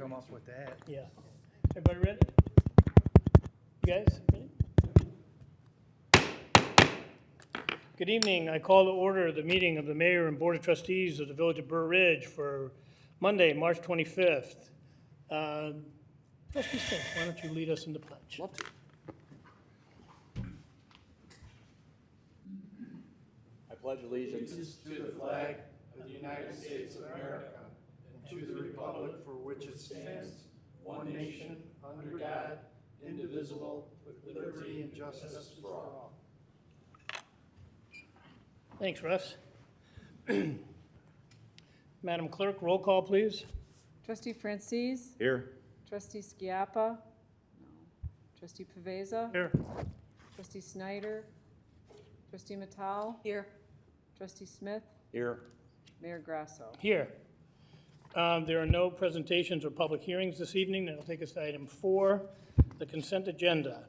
come up with that. Yeah. Everybody ready? You guys ready? Good evening. I call to order the meeting of the Mayor and Board of Trustees of the Village of Burr Ridge for Monday, March 25th. Trustee Smith, why don't you lead us in the pledge? Love to. I pledge allegiance To the flag of the United States of America and to the republic for which it stands, one nation, under God, indivisible, with liberty and justice for all. Thanks, Russ. Madam Clerk, roll call, please. Trustee Francis? here. Trustee Schiappa? No. Trustee Paveza? Here. Trustee Snyder? Trustee Matal? Here. Trustee Smith? Here. Mayor Grasso? Here. There are no presentations or public hearings this evening. That'll take us to item 4, the consent agenda.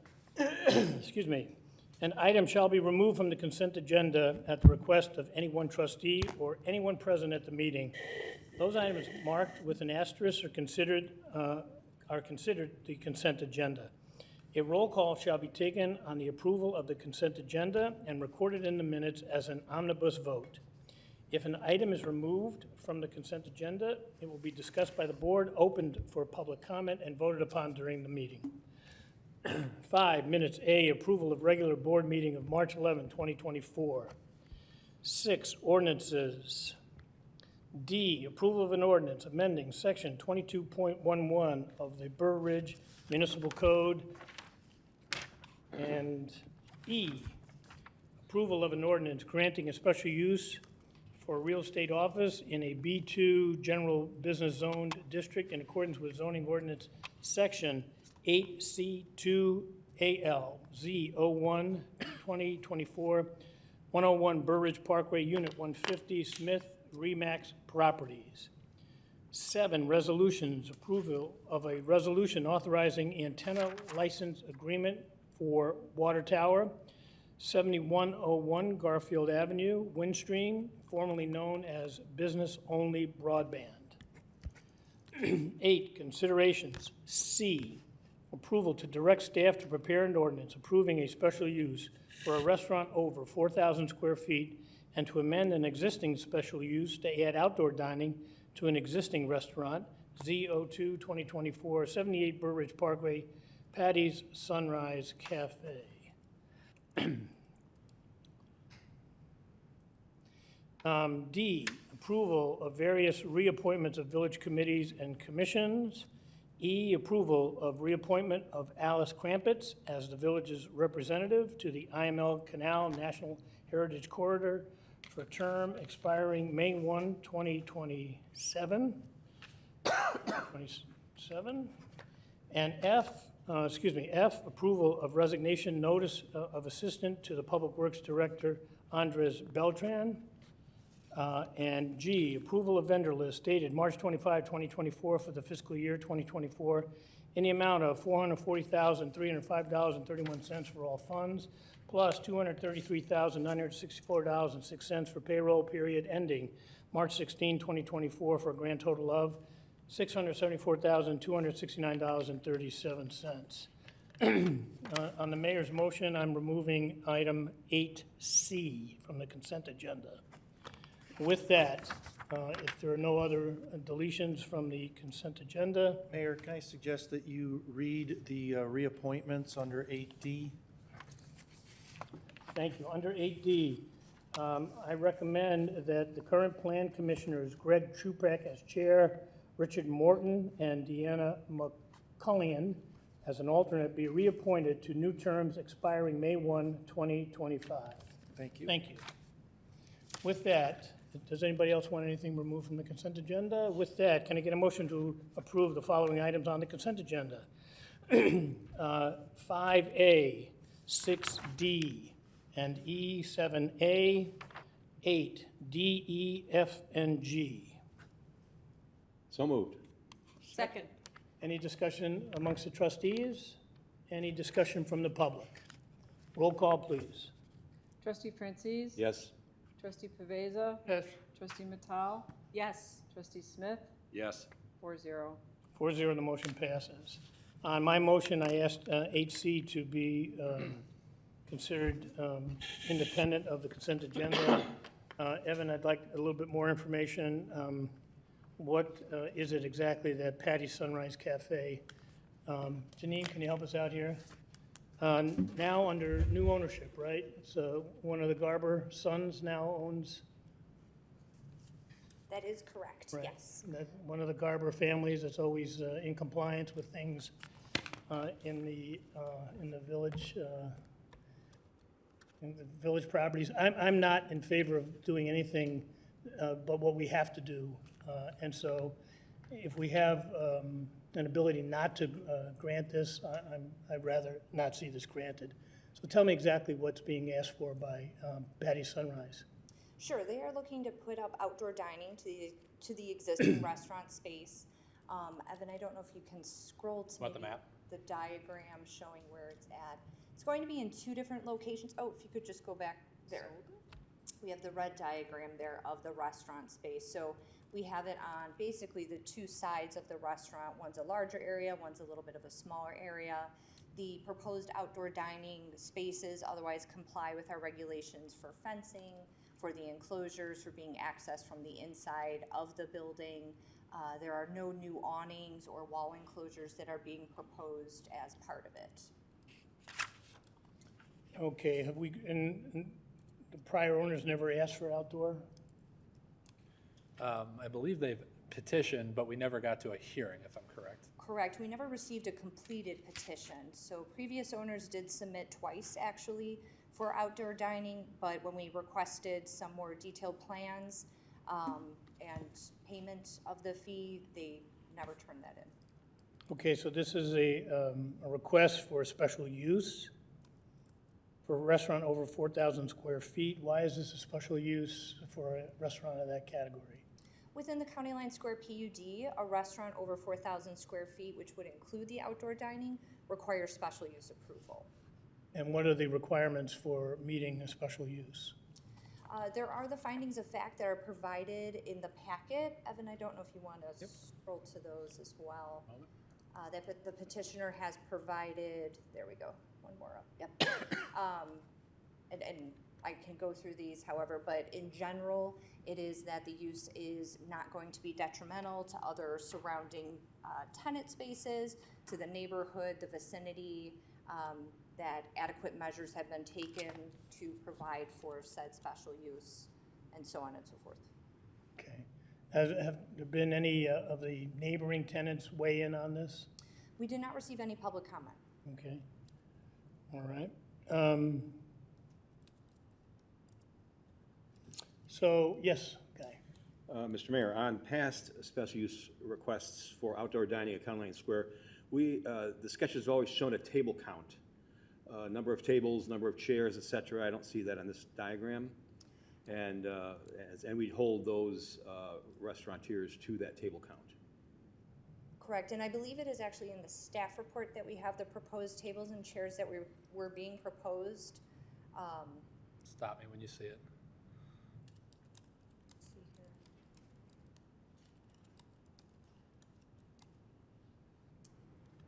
Excuse me. An item shall be removed from the consent agenda at the request of any one trustee or anyone present at the meeting. Those items marked with an asterisk are considered the consent agenda. A roll call shall be taken on the approval of the consent agenda and recorded in the minutes as an omnibus vote. If an item is removed from the consent agenda, it will be discussed by the board, opened for public comment, and voted upon during the meeting. 5, minutes A, approval of regular board meeting of March 11, 2024. 6, ordinances. D, approval of an ordinance amending section 22.11 of the Burr Ridge Municipal Code. And E, approval of an ordinance granting a special use for a real estate office in a B2 general business zoned district in accordance with zoning ordinance section 8C2AL Z01 2024 101 Burr Ridge Parkway Unit 150 Smith Remax Properties. 7, resolutions, approval of a resolution authorizing antenna license agreement for water tower, 7101 Garfield Avenue, Windstream, formerly known as Business Only Broadband. 8, considerations. C, approval to direct staff to prepare an ordinance approving a special use for a restaurant over 4,000 square feet and to amend an existing special use to add outdoor dining to an existing restaurant, Z02 2024, 78 Burr Ridge Parkway, Patty's Sunrise Cafe. D, approval of various reappointments of village committees and commissions. E, approval of reappointment of Alice Crampets as the village's representative to the IML Canal National Heritage Corridor for a term expiring May 1, 2027. 27. And F, approval of resignation notice of assistant to the Public Works Director, Andres Beltran. And G, approval of vendor list dated March 25, 2024 for the fiscal year 2024 in the amount of $440,305.31 for all funds, plus $233,964.06 for payroll period ending March 16, 2024 for a grand total of $674,269.37. On the mayor's motion, I'm removing item 8C from the consent agenda. With that, if there are no other deletions from the consent agenda, Mayor, can I suggest that you read the reappointments under 8D? thank you. Under 8D, I recommend that the current plan commissioners, Greg Trupack as chair, Richard Morton and Deanna McCullion as an alternate, be reappointed to new terms expiring May 1, 2025. Thank you. Thank you. With that, does anybody else want anything removed from the consent agenda? With that, can I get a motion to approve the following items on the consent agenda? 5A, 6D, and E, 7A, 8, D, E, F, and G. So moved. Second. Any discussion amongst the trustees? Any discussion from the public? Roll call, please. Trustee Francis? Yes. Trustee Paveza? Yes. Trustee Matal? Yes. Trustee Smith? Yes. 4-0. 4-0, the motion passes. On my motion, I asked 8C to be considered independent of the consent agenda. Evan, I'd like a little bit more information. What is it exactly that Patty Sunrise Cafe? Janine, can you help us out here? Now under new ownership, right? So one of the Garber sons now owns. That is correct, Right. yes. That one of the Garber families that's always in compliance with things in the village, properties. I'm not in favor of doing anything but what we have to do. And so if we have an ability not to grant this, I'd rather not see this granted. So tell me exactly what's being asked for by Patty Sunrise. Sure, they are looking to put up outdoor dining to the existing restaurant space. Evan, I don't know if you can scroll to Want the maybe map? the diagram showing where it's at. It's going to be in 2 different locations. Oh, if you could just go back there. We have the red diagram there of the restaurant space. So we have it on basically the 2 sides of the restaurant. One's a larger area, one's a little bit of a smaller area. The proposed outdoor dining spaces otherwise comply with our regulations for fencing, for the enclosures, for being accessed from the inside of the building. There are no new awnings or wall enclosures that are being proposed as part of it. Okay, have we, and the prior owners never asked for outdoor? I believe they've petitioned, but we never got to a hearing, if I'm correct. Correct, we never received a completed petition. So previous owners did submit twice actually for outdoor dining, but when we requested some more detailed plans and payment of the fee, they never turned that in. Okay, so this is a request for special use for a restaurant over 4,000 square feet. Why is this a special use for a restaurant of that category? Within the County Line Square PUD, a restaurant over 4,000 square feet, which would include the outdoor dining, requires special use approval. And what are the requirements for meeting a special use? There are the findings of fact that are provided in the packet. Evan, I don't know if you want to scroll to those as well. That the petitioner has provided, there we go, one more up, yep. And I can go through these, however, but in general, it is that the use is not going to be detrimental to other surrounding tenant spaces, to the neighborhood, the vicinity, that adequate measures have been taken to provide for said special use, and so on and so forth. Okay. Have there been any of the neighboring tenants weigh in on this? We did not receive any public comment. Okay. All right. So, yes, Guy. Mr. Mayor, on past special use requests for outdoor dining at County Line Square, the sketch has always shown a table count, number of tables, number of chairs, et cetera. I don't see that on this diagram. And we'd hold those restaurateurs to that table count. Correct, and I believe it is actually in the staff report that we have the proposed tables and chairs that were being proposed. Stop me when you see it. Let's see here.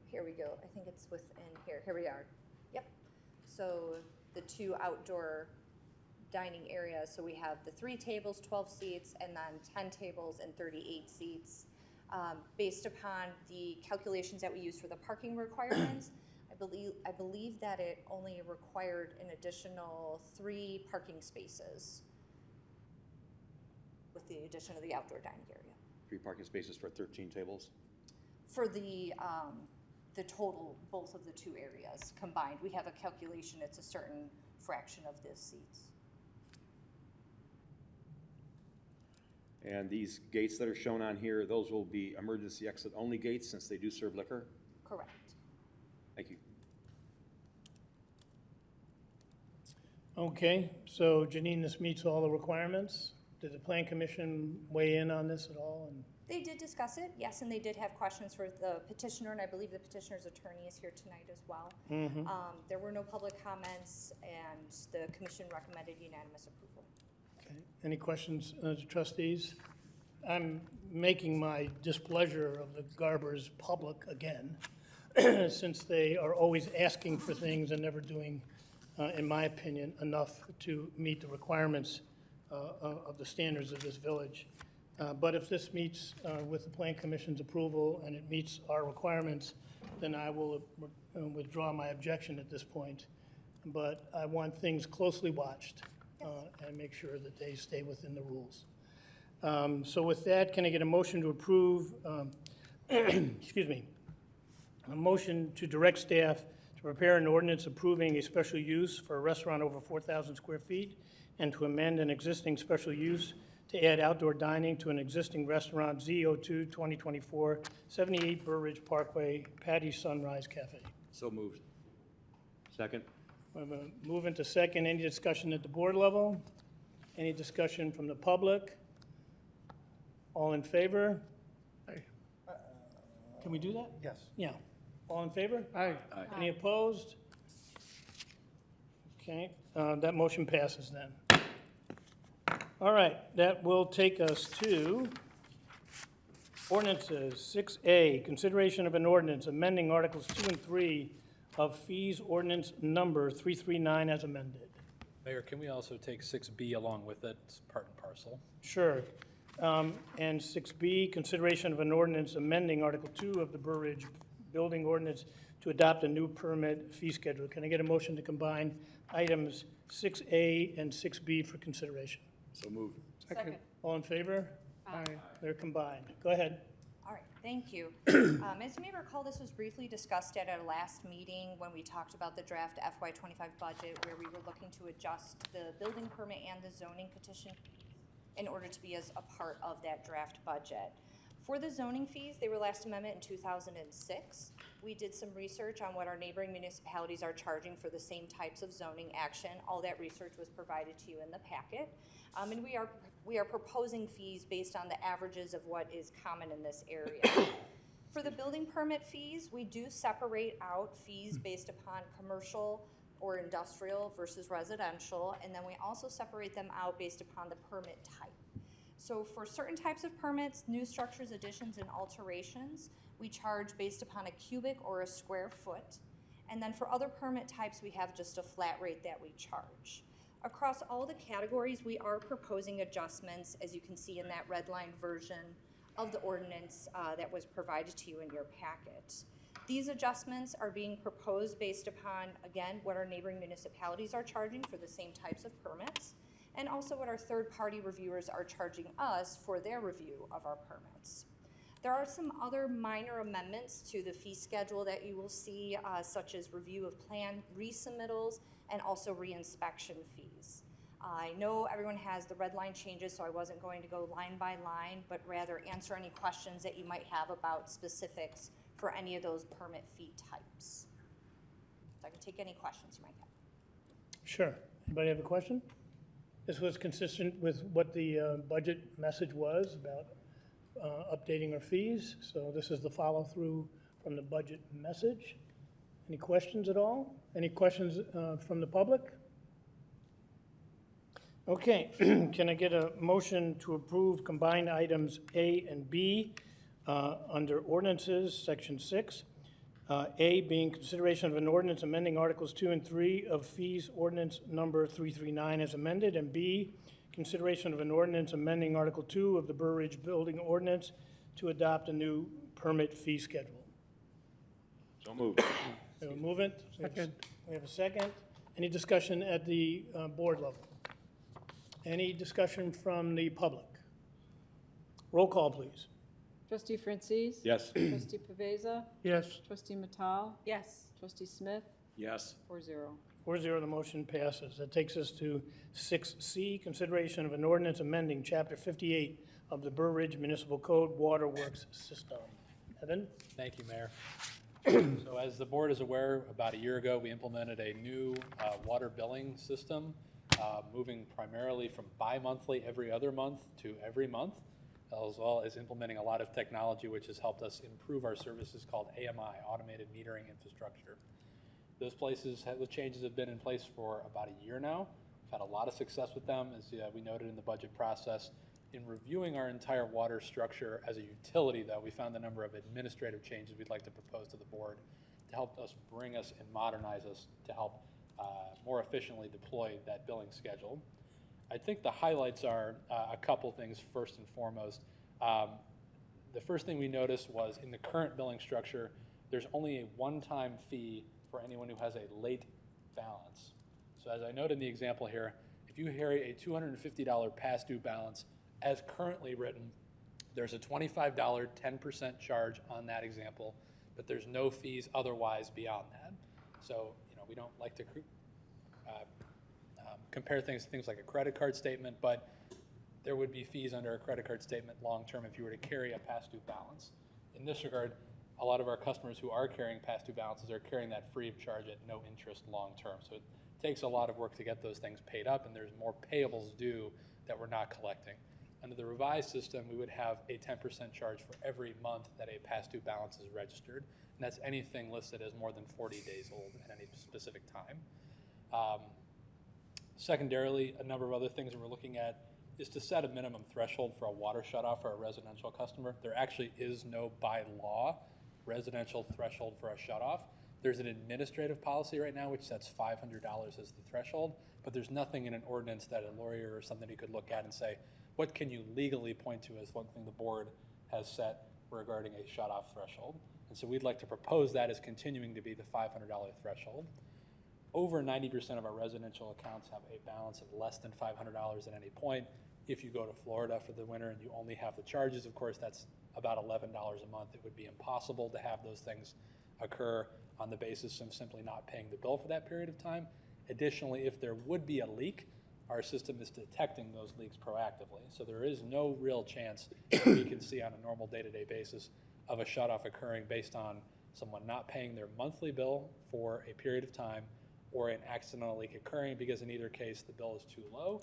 Here we go, I think it's within here, here we are, yep. So the 2 outdoor dining areas, so we have the 3 tables, 12 seats, and then 10 tables and 38 seats. Based upon the calculations that we use for the parking requirements, I believe that it only required an additional 3 parking spaces with the addition of the outdoor dining area. 3 parking spaces for 13 tables. For the total, both of the 2 areas combined, we have a calculation, it's a certain fraction of the seats. And these gates that are shown on here, those will be emergency exit only gates since they do serve liquor? Correct. Thank you. Okay, so Janine, this meets all the requirements? Did the Plan Commission weigh in on this at all? And They did discuss it, yes, and they did have questions for the petitioner, and I believe the petitioner's attorney is here tonight as well. There were no public comments, and the commission recommended unanimous approval. Okay, any questions, trustees? I'm making my displeasure of the Garbers public again, since they are always asking for things and never doing, in my opinion, enough to meet the requirements of the standards of this village. But if this meets with the Plan Commission's approval and it meets our requirements, then I will withdraw my objection at this point. But I want things closely watched and make sure that they stay within the rules. So with that, can I get a motion to approve, excuse me, a motion to direct staff to prepare an ordinance approving a special use for a restaurant over 4,000 square feet and to amend an existing special use to add outdoor dining to an existing restaurant, Z02 2024, 78 Burr Ridge Parkway, Patty's Sunrise Cafe. So moved. Second? We have a move into second. Any discussion at the board level? Any discussion from the public? All in favor? Can we do that? Yes. Yeah. All in favor? Aye. Any opposed? Okay, that motion passes then. All right, that will take us to ordinances. 6A, consideration of an ordinance amending Articles 2 and 3 of fees ordinance number 339 as amended. Mayor, can we also take 6B along with it? It's part and parcel. Sure. And 6B, consideration of an ordinance amending Article 2 of the Burr Ridge Building Ordinance to adopt a new permit fee schedule. Can I get a motion to combine items 6A and 6B for consideration? So moved. Second. All in favor? Aye. They're combined. Go ahead. All right, thank you. As you may recall, this was briefly discussed at our last meeting when we talked about the draft FY25 budget, where we were looking to adjust the building permit and the zoning petition in order to be as a part of that draft budget. For the zoning fees, they were last amendment in 2006. We did some research on what our neighboring municipalities are charging for the same types of zoning action. All that research was provided to you in the packet. And we are proposing fees based on the averages of what is common in this area. For the building permit fees, we do separate out fees based upon commercial or industrial versus residential, and then we also separate them out based upon the permit type. So for certain types of permits, new structures, additions, and alterations, we charge based upon a cubic or a square foot. And then for other permit types, we have just a flat rate that we charge. Across all the categories, we are proposing adjustments, as you can see in that red line version of the ordinance that was provided to you in your packet. These adjustments are being proposed based upon, again, what our neighboring municipalities are charging for the same types of permits, and also what our third-party reviewers are charging us for their review of our permits. There are some other minor amendments to the fee schedule that you will see, such as review of plan resubmittals and also reinspection fees. I know everyone has the red line changes, so I wasn't going to go line by line, but rather answer any questions that you might have about specifics for any of those permit fee types. So I can take any questions you might have. Sure. Anybody have a question? This was consistent with what the budget message was about updating our fees. So this is the follow-through from the budget message. Any questions at all? Any questions from the public? Okay, can I get a motion to approve combined items A and B under ordinances, section 6? A being consideration of an ordinance amending Articles 2 and 3 of fees ordinance number 339 as amended, and B, consideration of an ordinance amending Article 2 of the Burr Ridge Building Ordinance to adopt a new permit fee schedule. So moved. We have a movement. We have a second. Any discussion at the board level? Any discussion from the public? Roll call, please. Trustee Francis? Yes. Trustee Paveza? Yes. Trustee Matal? Yes. Trustee Smith? Yes. 4-0. 4-0, the motion passes. That takes us to 6C, consideration of an ordinance amending Chapter 58 of the Burr Ridge Municipal Code Waterworks System. Evan? Thank you, Mayor. So as the board is aware, about a year ago, we implemented a new water billing system, moving primarily from bi-monthly every other month to every month, as well as implementing a lot of technology which has helped us improve our services called AMI, Automated Metering Infrastructure. Those changes have been in place for about a year now. We've had a lot of success with them, as we noted in the budget process, In reviewing our entire water structure as a utility, though, we found a number of administrative changes we'd like to propose to the board to help us bring us and modernize us to help more efficiently deploy that billing schedule. I think the highlights are a couple things first and foremost. The first thing we noticed was in the current billing structure, there's only a one-time fee for anyone who has a late balance. So as I noted in the example here, if you carry a $250 past due balance as currently written, there's a $25 10% charge on that example, but there's no fees otherwise beyond that. So, we don't like to compare things to things like a credit card statement, but there would be fees under a credit card statement long-term if you were to carry a past due balance. In this regard, a lot of our customers who are carrying past due balances are carrying that free of charge at no interest long-term. So it takes a lot of work to get those things paid up, and there's more payables due that we're not collecting. Under the revised system, we would have a 10% charge for every month that a past due balance is registered, and that's anything listed as more than 40 days old at any specific time. Secondarily, a number of other things that we're looking at is to set a minimum threshold for a water shutoff for a residential customer. There actually is no, by law, residential threshold for a shutoff. There's an administrative policy right now which sets $500 as the threshold, but there's nothing in an ordinance that a lawyer or somebody could look at and say, what can you legally point to as one thing the board has set regarding a shutoff threshold? And so we'd like to propose that as continuing to be the $500 threshold. Over 90% of our residential accounts have a balance of less than $500 at any point. If you go to Florida for the winter and you only have the charges, of course, that's about $11 a month. It would be impossible to have those things occur on the basis of simply not paying the bill for that period of time. Additionally, if there would be a leak, our system is detecting those leaks proactively. So there is no real chance that we can see on a normal day-to-day basis of a shutoff occurring based on someone not paying their monthly bill for a period of time or an accidental leak occurring, because in either case the bill is too low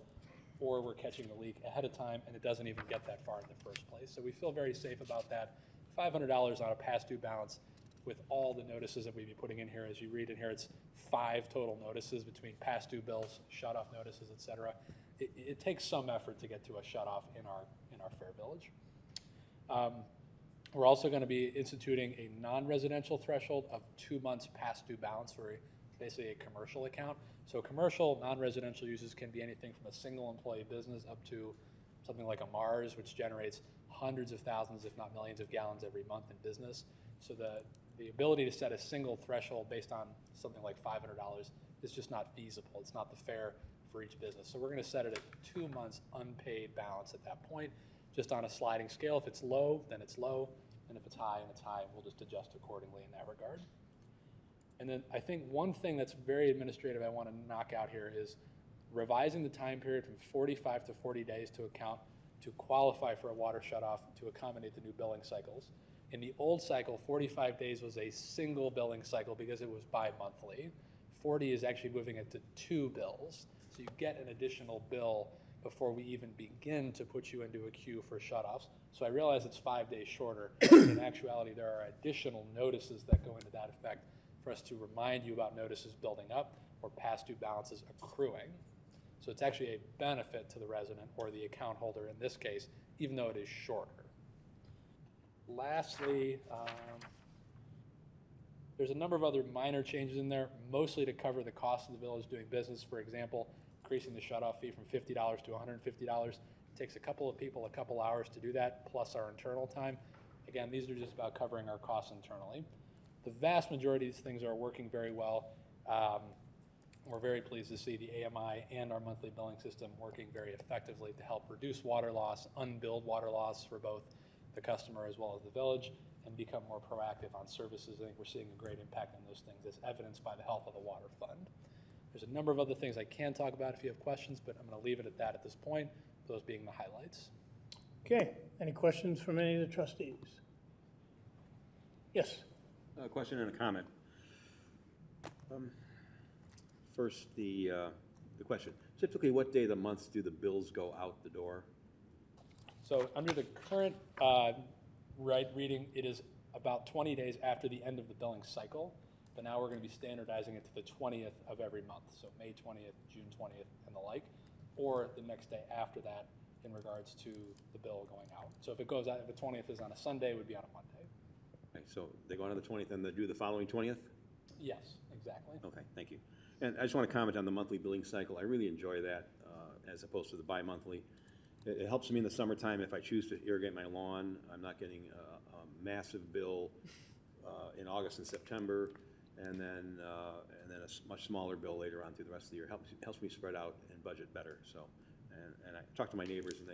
or we're catching the leak ahead of time and it doesn't even get that far in the first place. So we feel very safe about that. $500 on a past due balance with all the notices that we'd be putting in here. As you read in here, it's 5 total notices between past due bills, shut-off notices, et cetera. It takes some effort to get to a shut-off in our fair village. We're also going to be instituting a non-residential threshold of 2 months past due balance for basically a commercial account. So commercial, non-residential uses can be anything from a single employee business up to something like a Mars, which generates hundreds of thousands, if not millions of gallons every month in business. So the ability to set a single threshold based on something like $500 is just not feasible. It's not the fair for each business. So we're going to set it at 2 months unpaid balance at that point, just on a sliding scale. If it's low, then it's low, and if it's high, and it's high, we'll just adjust accordingly in that regard. And then I think one thing that's very administrative I want to knock out here is revising the time period from 45 to 40 days to account to qualify for a water shutoff to accommodate the new billing cycles. In the old cycle, 45 days was a single billing cycle because it was bi-monthly. 40 is actually moving it to 2 bills. So you get an additional bill before we even begin to put you into a queue for shutoffs. So I realize it's 5 days shorter. In actuality, there are additional notices that go into that effect for us to remind you about notices building up or past due balances accruing. So it's actually a benefit to the resident or the account holder in this case, even though it is shorter. Lastly, there's a number of other minor changes in there, mostly to cover the cost of the village doing business. For example, increasing the shutoff fee from $50 to $150. It takes a couple of people a couple hours to do that, plus our internal time. Again, these are just about covering our costs internally. The vast majority of these things are working very well. We're very pleased to see the AMI and our monthly billing system working very effectively to help reduce water loss, unbilled water loss for both the customer as well as the village, and become more proactive on services. I think we're seeing a great impact on those things as evidenced by the health of the water fund. There's a number of other things I can talk about if you have questions, but I'm going to leave it at that at this point, those being the highlights. Okay, any questions from any of the trustees? Yes. A question and a comment. First, the question. Typically, what day of the month do the bills go out the door? So under the current reading, it is about 20 days after the end of the billing cycle, but now we're going to be standardizing it to the 20th of every month, so May 20th, June 20th, and the like, or the next day after that in regards to the bill going out. So if it goes out, if the 20th is on a Sunday, it would be on a Monday. Okay, so they go on the 20th and they do the following 20th? Yes, exactly. Okay, thank you. And I just want to comment on the monthly billing cycle. I really enjoy that as opposed to the bi-monthly. It helps me in the summertime if I choose to irrigate my lawn. I'm not getting a massive bill in August and September, and then a much smaller bill later on through the rest of the year. Helps me spread out and budget better. So, and I talked to my neighbors, and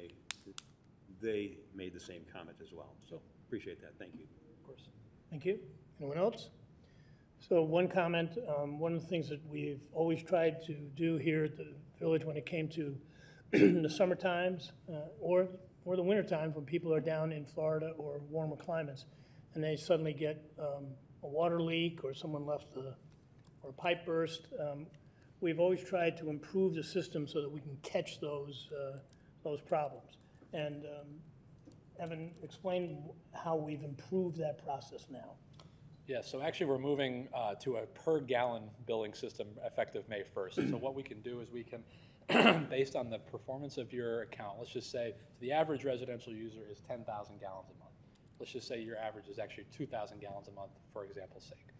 they made the same comment as well. So appreciate that. Thank you. Of course. Thank you. Anyone else? So one comment, one of the things that we've always tried to do here at the village when it came to the summer times or the winter times when people are down in Florida or warmer climates and they suddenly get a water leak or someone left or a pipe burst, we've always tried to improve the system so that we can catch those problems. And Evan, explain how we've improved that process now. Yeah, so actually we're moving to a per gallon billing system effective May 1st. So what we can do is we can, based on the performance of your account, let's just say the average residential user is 10,000 gallons a month. Let's just say your average is actually 2,000 gallons a month, for example's sake.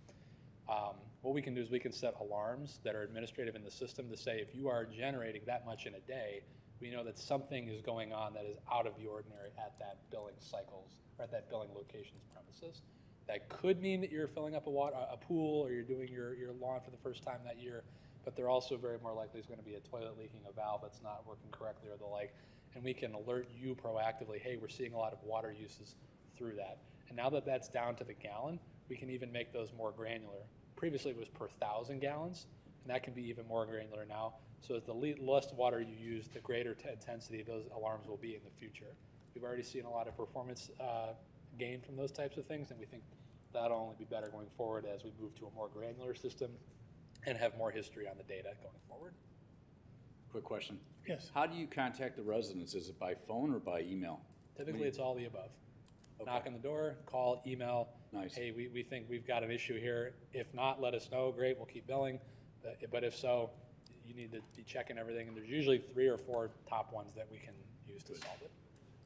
What we can do is we can set alarms that are administrative in the system to say if you are generating that much in a day, we know that something is going on that is out of the ordinary at that billing cycles or at that billing location's premises. That could mean that you're filling up a pool or you're doing your lawn for the first time that year, but there also very more likely is going to be a toilet leaking, a valve that's not working correctly or the like, and we can alert you proactively, hey, we're seeing a lot of water uses through that. And now that that's down to the gallon, we can even make those more granular. Previously it was per 1,000 gallons, and that can be even more granular now. So as the less water you use, the greater intensity those alarms will be in the future. We've already seen a lot of performance gain from those types of things, and we think that'll only be better going forward as we move to a more granular system and have more history on the data going forward. Quick question. Yes. How do you contact the residents? Is it by phone or by email? Typically, it's all the above. Okay. Knock on the door, call, email. Nice. Hey, we think we've got an issue here. If not, let us know. Great, we'll keep billing. But if so, you need to be checking everything. And there's usually 3 or 4 top ones that we can use to solve it.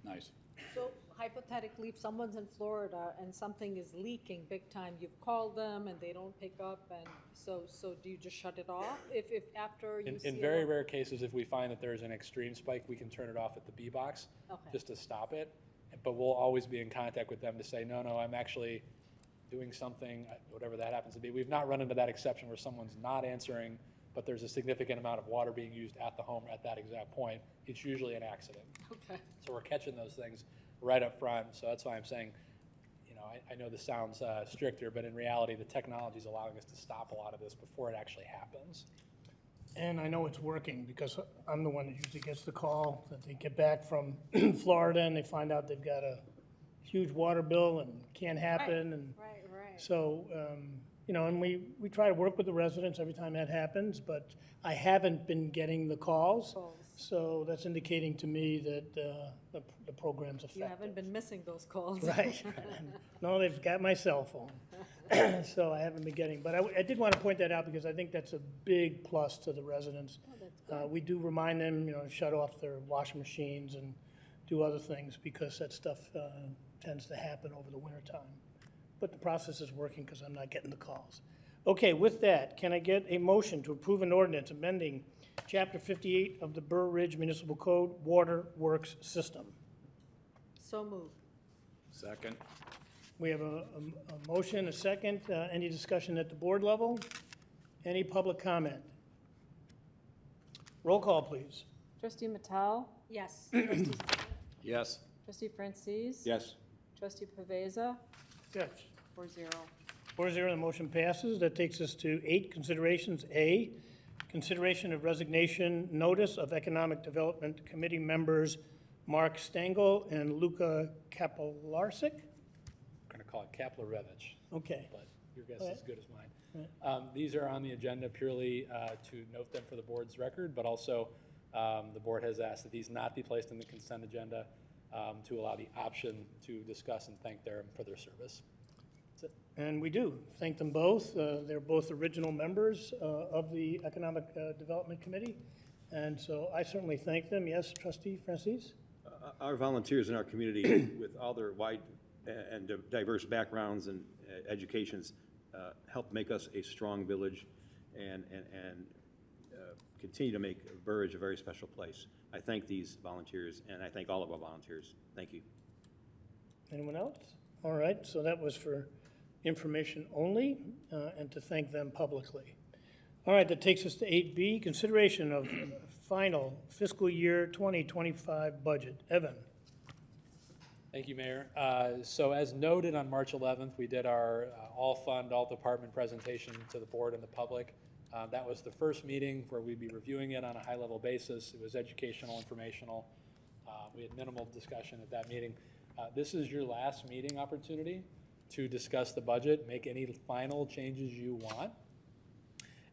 Nice. So hypothetically, if someone's in Florida and something is leaking big time, you've called them and they don't pick up, and so do you just shut it off if after you see In very rare cases, if we find that there's an extreme spike, we can turn it off at the B box just to stop it. But we'll always be in contact with them to say, no, I'm actually doing something, whatever that happens to be. We've not run into that exception where someone's not answering, but there's a significant amount of water being used at the home at that exact point. It's usually an accident. Okay. So we're catching those things right up front. So that's why I'm saying, I know this sounds stricter, but in reality, the technology is allowing us to stop a lot of this before it actually happens. And I know it's working because I'm the one that usually gets the call that they get back from Florida and they find out they've got a huge water bill and can't happen. And Right. so, and we try to work with the residents every time that happens, but I haven't been getting the calls. So that's indicating to me that the program's effective. You haven't been missing those calls. Right. No, they've got my cell phone. So I haven't been getting, but I did want to point that out because I think that's a big plus to the residents. We do remind them, shut off their washing machines and do other things because that stuff tends to happen over the winter time. But the process is working because I'm not getting the calls. Okay, with that, can I get a motion to approve an ordinance amending Chapter 58 of the Burr Ridge Municipal Code, Water Works System? So moved. Second. We have a motion, a second. Any discussion at the board level? Any public comment? Roll call, please. Trustee Matal? Yes. Trustee Smith? Yes. Trustee Francis? Yes. Trustee Paveza? Yes. 4-0. 4-0, the motion passes. That takes us to 8 considerations. A, consideration of resignation notice of Economic Development Committee members Mark Stengel and Luca Kapelarczyk. We're going to call it Kaplarevich. Okay. But your guess is as good as mine. These are on the agenda purely to note them for the board's record, but also the board has asked that these not be placed in the consent agenda to allow the option to discuss and thank them for their service. That's it. And we do thank them both. They're both original members of the Economic Development Committee. And so I certainly thank them. Yes, Trustee Francis? Our volunteers in our community, with all their wide and diverse backgrounds and educations, help make us a strong village and continue to make Burridge a very special place. I thank these volunteers, and I thank all of our volunteers. Thank you. Anyone else? All right, so that was for information only, and to thank them publicly. All right, that takes us to 8B, consideration of final fiscal year 2025 budget. Evan? Thank you, Mayor. So as noted on March 11th, we did our all-fund, all-department presentation to the board and the public. That was the first meeting where we'd be reviewing it on a high-level basis. It was educational, informational. We had minimal discussion at that meeting. This is your last meeting opportunity to discuss the budget, make any final changes you want,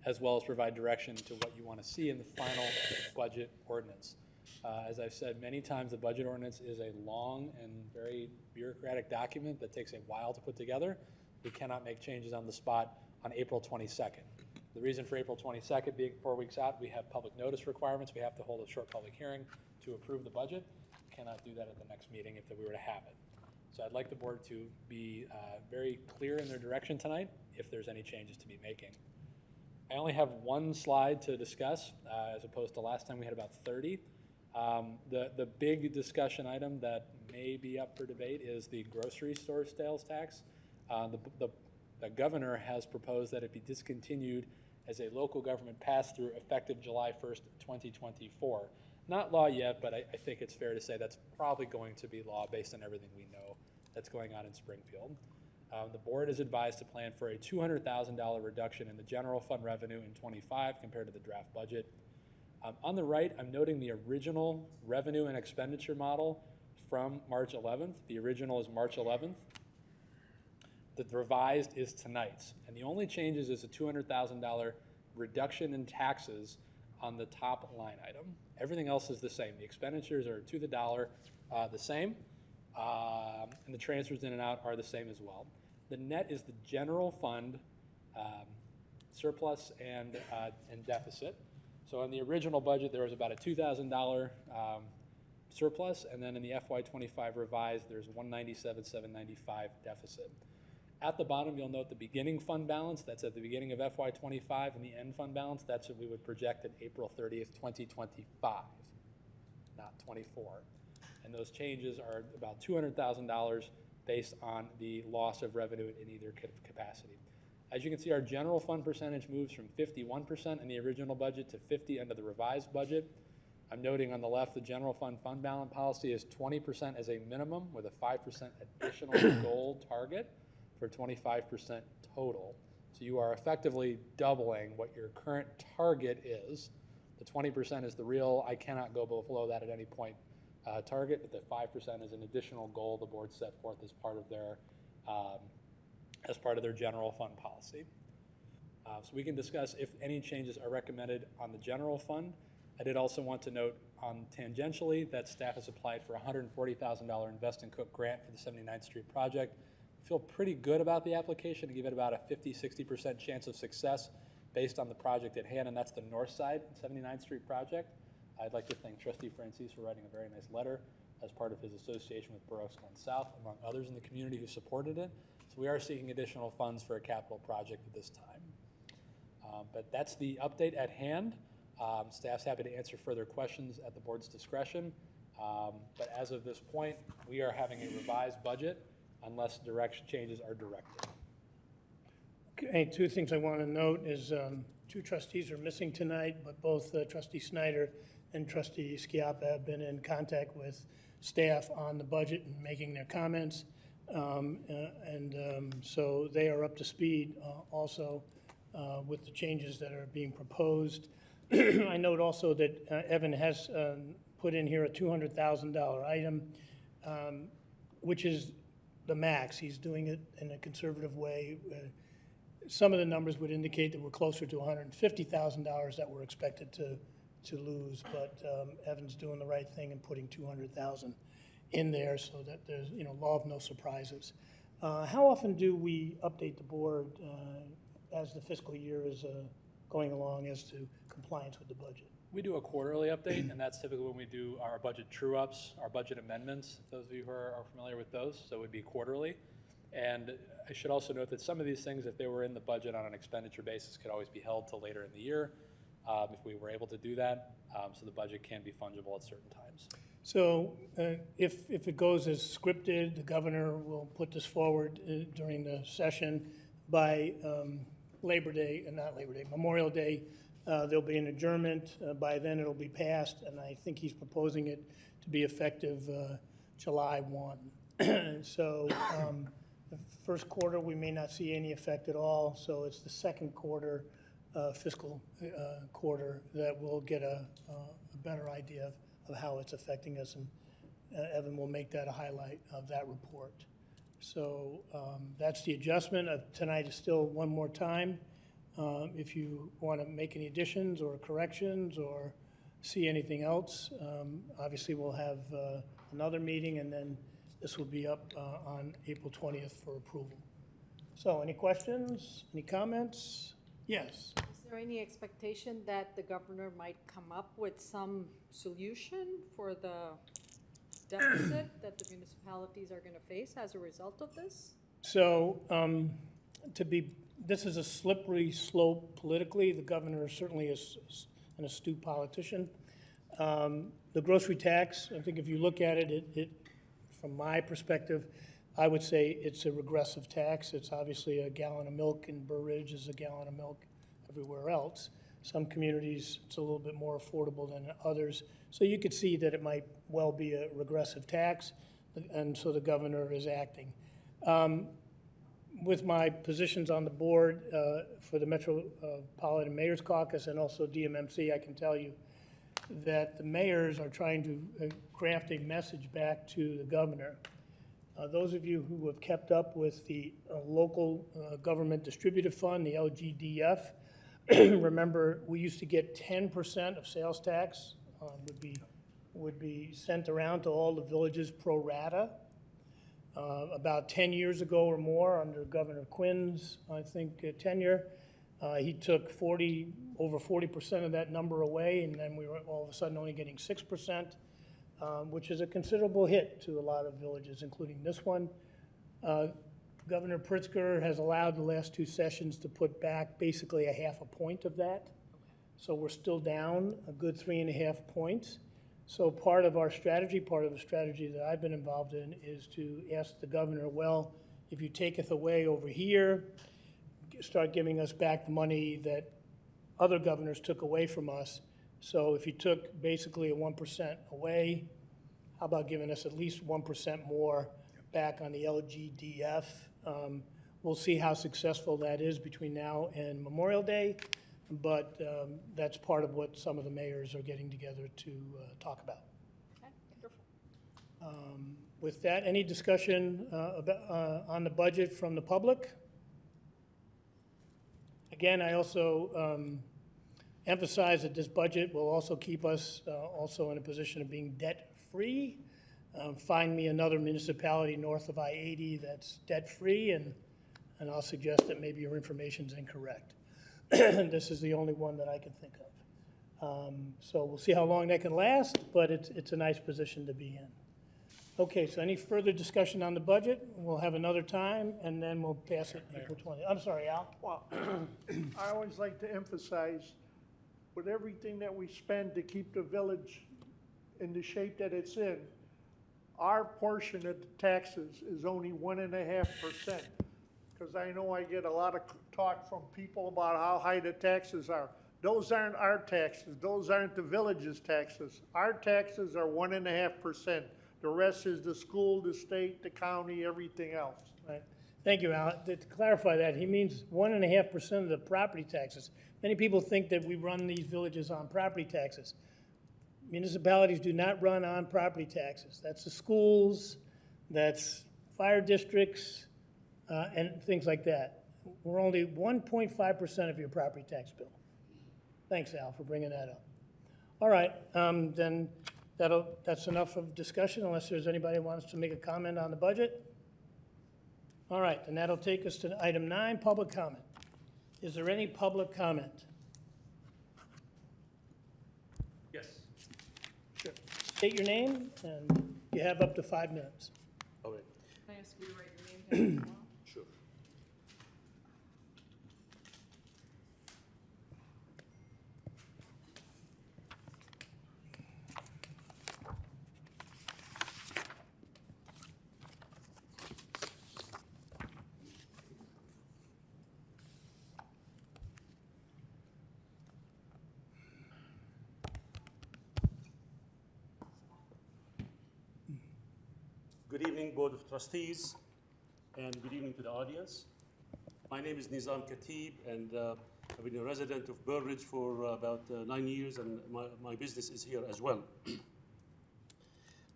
as well as provide direction to what you want to see in the final budget ordinance. As I've said many times, the budget ordinance is a long and very bureaucratic document that takes a while to put together. We cannot make changes on the spot on April 22nd. The reason for April 22nd being 4 weeks out, we have public notice requirements. We have to hold a short public hearing to approve the budget. We cannot do that at the next meeting if we were to have it. So I'd like the board to be very clear in their direction tonight if there's any changes to be making. I only have one slide to discuss as opposed to last time we had about 30. The big discussion item that may be up for debate is the grocery store sales tax. The governor has proposed that it be discontinued as a local government pass-through effective July 1st, 2024. Not law yet, but I think it's fair to say that's probably going to be law based on everything we know that's going on in Springfield. The board is advised to plan for a $200,000 reduction in the general fund revenue in 25 compared to the draft budget. On the right, I'm noting the original revenue and expenditure model from March 11th. The original is March 11th. The revised is tonight's. And the only changes is a $200,000 reduction in taxes on the top line item. Everything else is the same. The expenditures are to the dollar the same, and the transfers in and out are the same as well. The net is the general fund surplus and deficit. So in the original budget, there was about a $2,000 surplus, and then in the FY25 revised, there's $197,795 deficit. At the bottom, you'll note the beginning fund balance. That's at the beginning of FY25, and the end fund balance, that's what we would project at April 30th, 2025, not 24. And those changes are about $200,000 based on the loss of revenue in either capacity. As you can see, our general fund percentage moves from 51% in the original budget to 50% under the revised budget. I'm noting on the left, the general fund balance policy is 20% as a minimum with a 5% additional goal target for 25% total. So you are effectively doubling what your current target is. The 20% is the real, I cannot go below that at any point target, but the 5% is an additional goal the board set forth as part of their general fund policy. So we can discuss if any changes are recommended on the general fund. I did also want to note tangentially that staff has applied for a $140,000 Invest and Cook grant for the 79th Street project. I feel pretty good about the application to give it about a 50-60% chance of success based on the project at hand, and that's the north side 79th Street project. I'd like to thank Trustee Francis for writing a very nice letter as part of his association with Burr Glen South, among others in the community who supported it. So we are seeking additional funds for a capital project at this time. But that's the update at hand. Staff's happy to answer further questions at the board's discretion. But as of this point, we are having a revised budget unless changes are directed. Okay, two things I want to note is two trustees are missing tonight, but both Trustee Snyder and Trustee Schiappa have been in contact with staff on the budget and making their comments. So they are up to speed also with the changes that are being proposed. I note also that Evan has put in here a $200,000 item, which is the max. He's doing it in a conservative way. Some of the numbers would indicate that we're closer to $150,000 that we're expected to lose, but Evan's doing the right thing and putting $200,000 in there so that there's, law of no surprises. How often do we update the board as the fiscal year is going along as to compliance with the budget? We do a quarterly update, and that's typically when we do our budget true-ups, our budget amendments, those of you who are familiar with those, so it would be quarterly. And I should also note that some of these things, if they were in the budget on an expenditure basis, could always be held till later in the year, if we were able to do that, so the budget can be fungible at certain times. So if it goes as scripted, the governor will put this forward during the session by Labor Day, not Labor Day, Memorial Day. There'll be an adjournment. By then, it'll be passed, and I think he's proposing it to be effective July 1. So the first quarter, we may not see any effect at all, so it's the second quarter, fiscal quarter, that we'll get a better idea of how it's affecting us, and Evan will make that a highlight of that report. So that's the adjustment. Tonight is still one more time. If you want to make any additions or corrections or see anything else, obviously we'll have another meeting, and then this will be up on April 20th for approval. So any questions, any comments? Yes. Is there any expectation that the governor might come up with some solution for the deficit that the municipalities are going to face as a result of this? So this is a slippery slope politically. The governor certainly is an astute politician. The grocery tax, I think if you look at it, from my perspective, I would say it's a regressive tax. It's obviously a gallon of milk in Burr Ridge is a gallon of milk everywhere else. Some communities, it's a little bit more affordable than others. So you could see that it might well be a regressive tax, and so the governor is acting. With my positions on the board for the Metropolitan Mayor's Caucus and also DMMC, I can tell you that the mayors are trying to craft a message back to the governor. Those of you who have kept up with the local government distributive fund, the LGDF, remember we used to get 10% of sales tax would be sent around to all the villages pro rata. About 10 years ago or more, under Governor Quinn's, I think, tenure, he took over 40% of that number away, and then we were all of a sudden only getting 6%, which is a considerable hit to a lot of villages, including this one. Governor Pritzker has allowed the last two sessions to put back basically a half a point of that. So we're still down a good 3.5 points. So part of the strategy that I've been involved in is to ask the governor, well, if you take it away over here, start giving us back the money that other governors took away from us. So if you took basically a 1% away, how about giving us at least 1% more back on the LGDF? We'll see how successful that is between now and Memorial Day, but that's part of what some of the mayors are getting together to talk about. Okay, wonderful. With that, any discussion on the budget from the public? Again, I also emphasize that this budget will also keep us also in a position of being debt-free. Find me another municipality north of I-80 that's debt-free, and I'll suggest that maybe your information's incorrect. This is the only one that I can think of. So we'll see how long that can last, but it's a nice position to be in. Okay, so any further discussion on the budget? We'll have another time, and then we'll pass it April 20th. I'm sorry, Al? Well, I always like to emphasize, with everything that we spend to keep the village in the shape that it's in, our portion of the taxes is only 1.5%. Because I know I get a lot of talk from people about how high the taxes are. Those aren't our taxes. Those aren't the village's taxes. Our taxes are 1.5%. The rest is the school, the state, the county, everything else. Right. Thank you, Al. To clarify that, he means 1.5% of the property taxes. Many people think that we run these villages on property taxes. Municipalities do not run on property taxes. That's the schools, that's fire districts, and things like that. We're only 1.5% of your property tax bill. Thanks, Al, for bringing that up. All right, then that's enough of discussion, unless there's anybody who wants to make a comment on the budget. All right, and that'll take us to item 9, public comment. Is there any public comment? State your name, and you have up to 5 minutes. All right, Can I ask you to write your name down as well? sure. Good evening, Board of Trustees, and good evening to the audience. My name is Nizam Khatib, and I've been a resident of Burridge for about 9 years, and my business is here as well.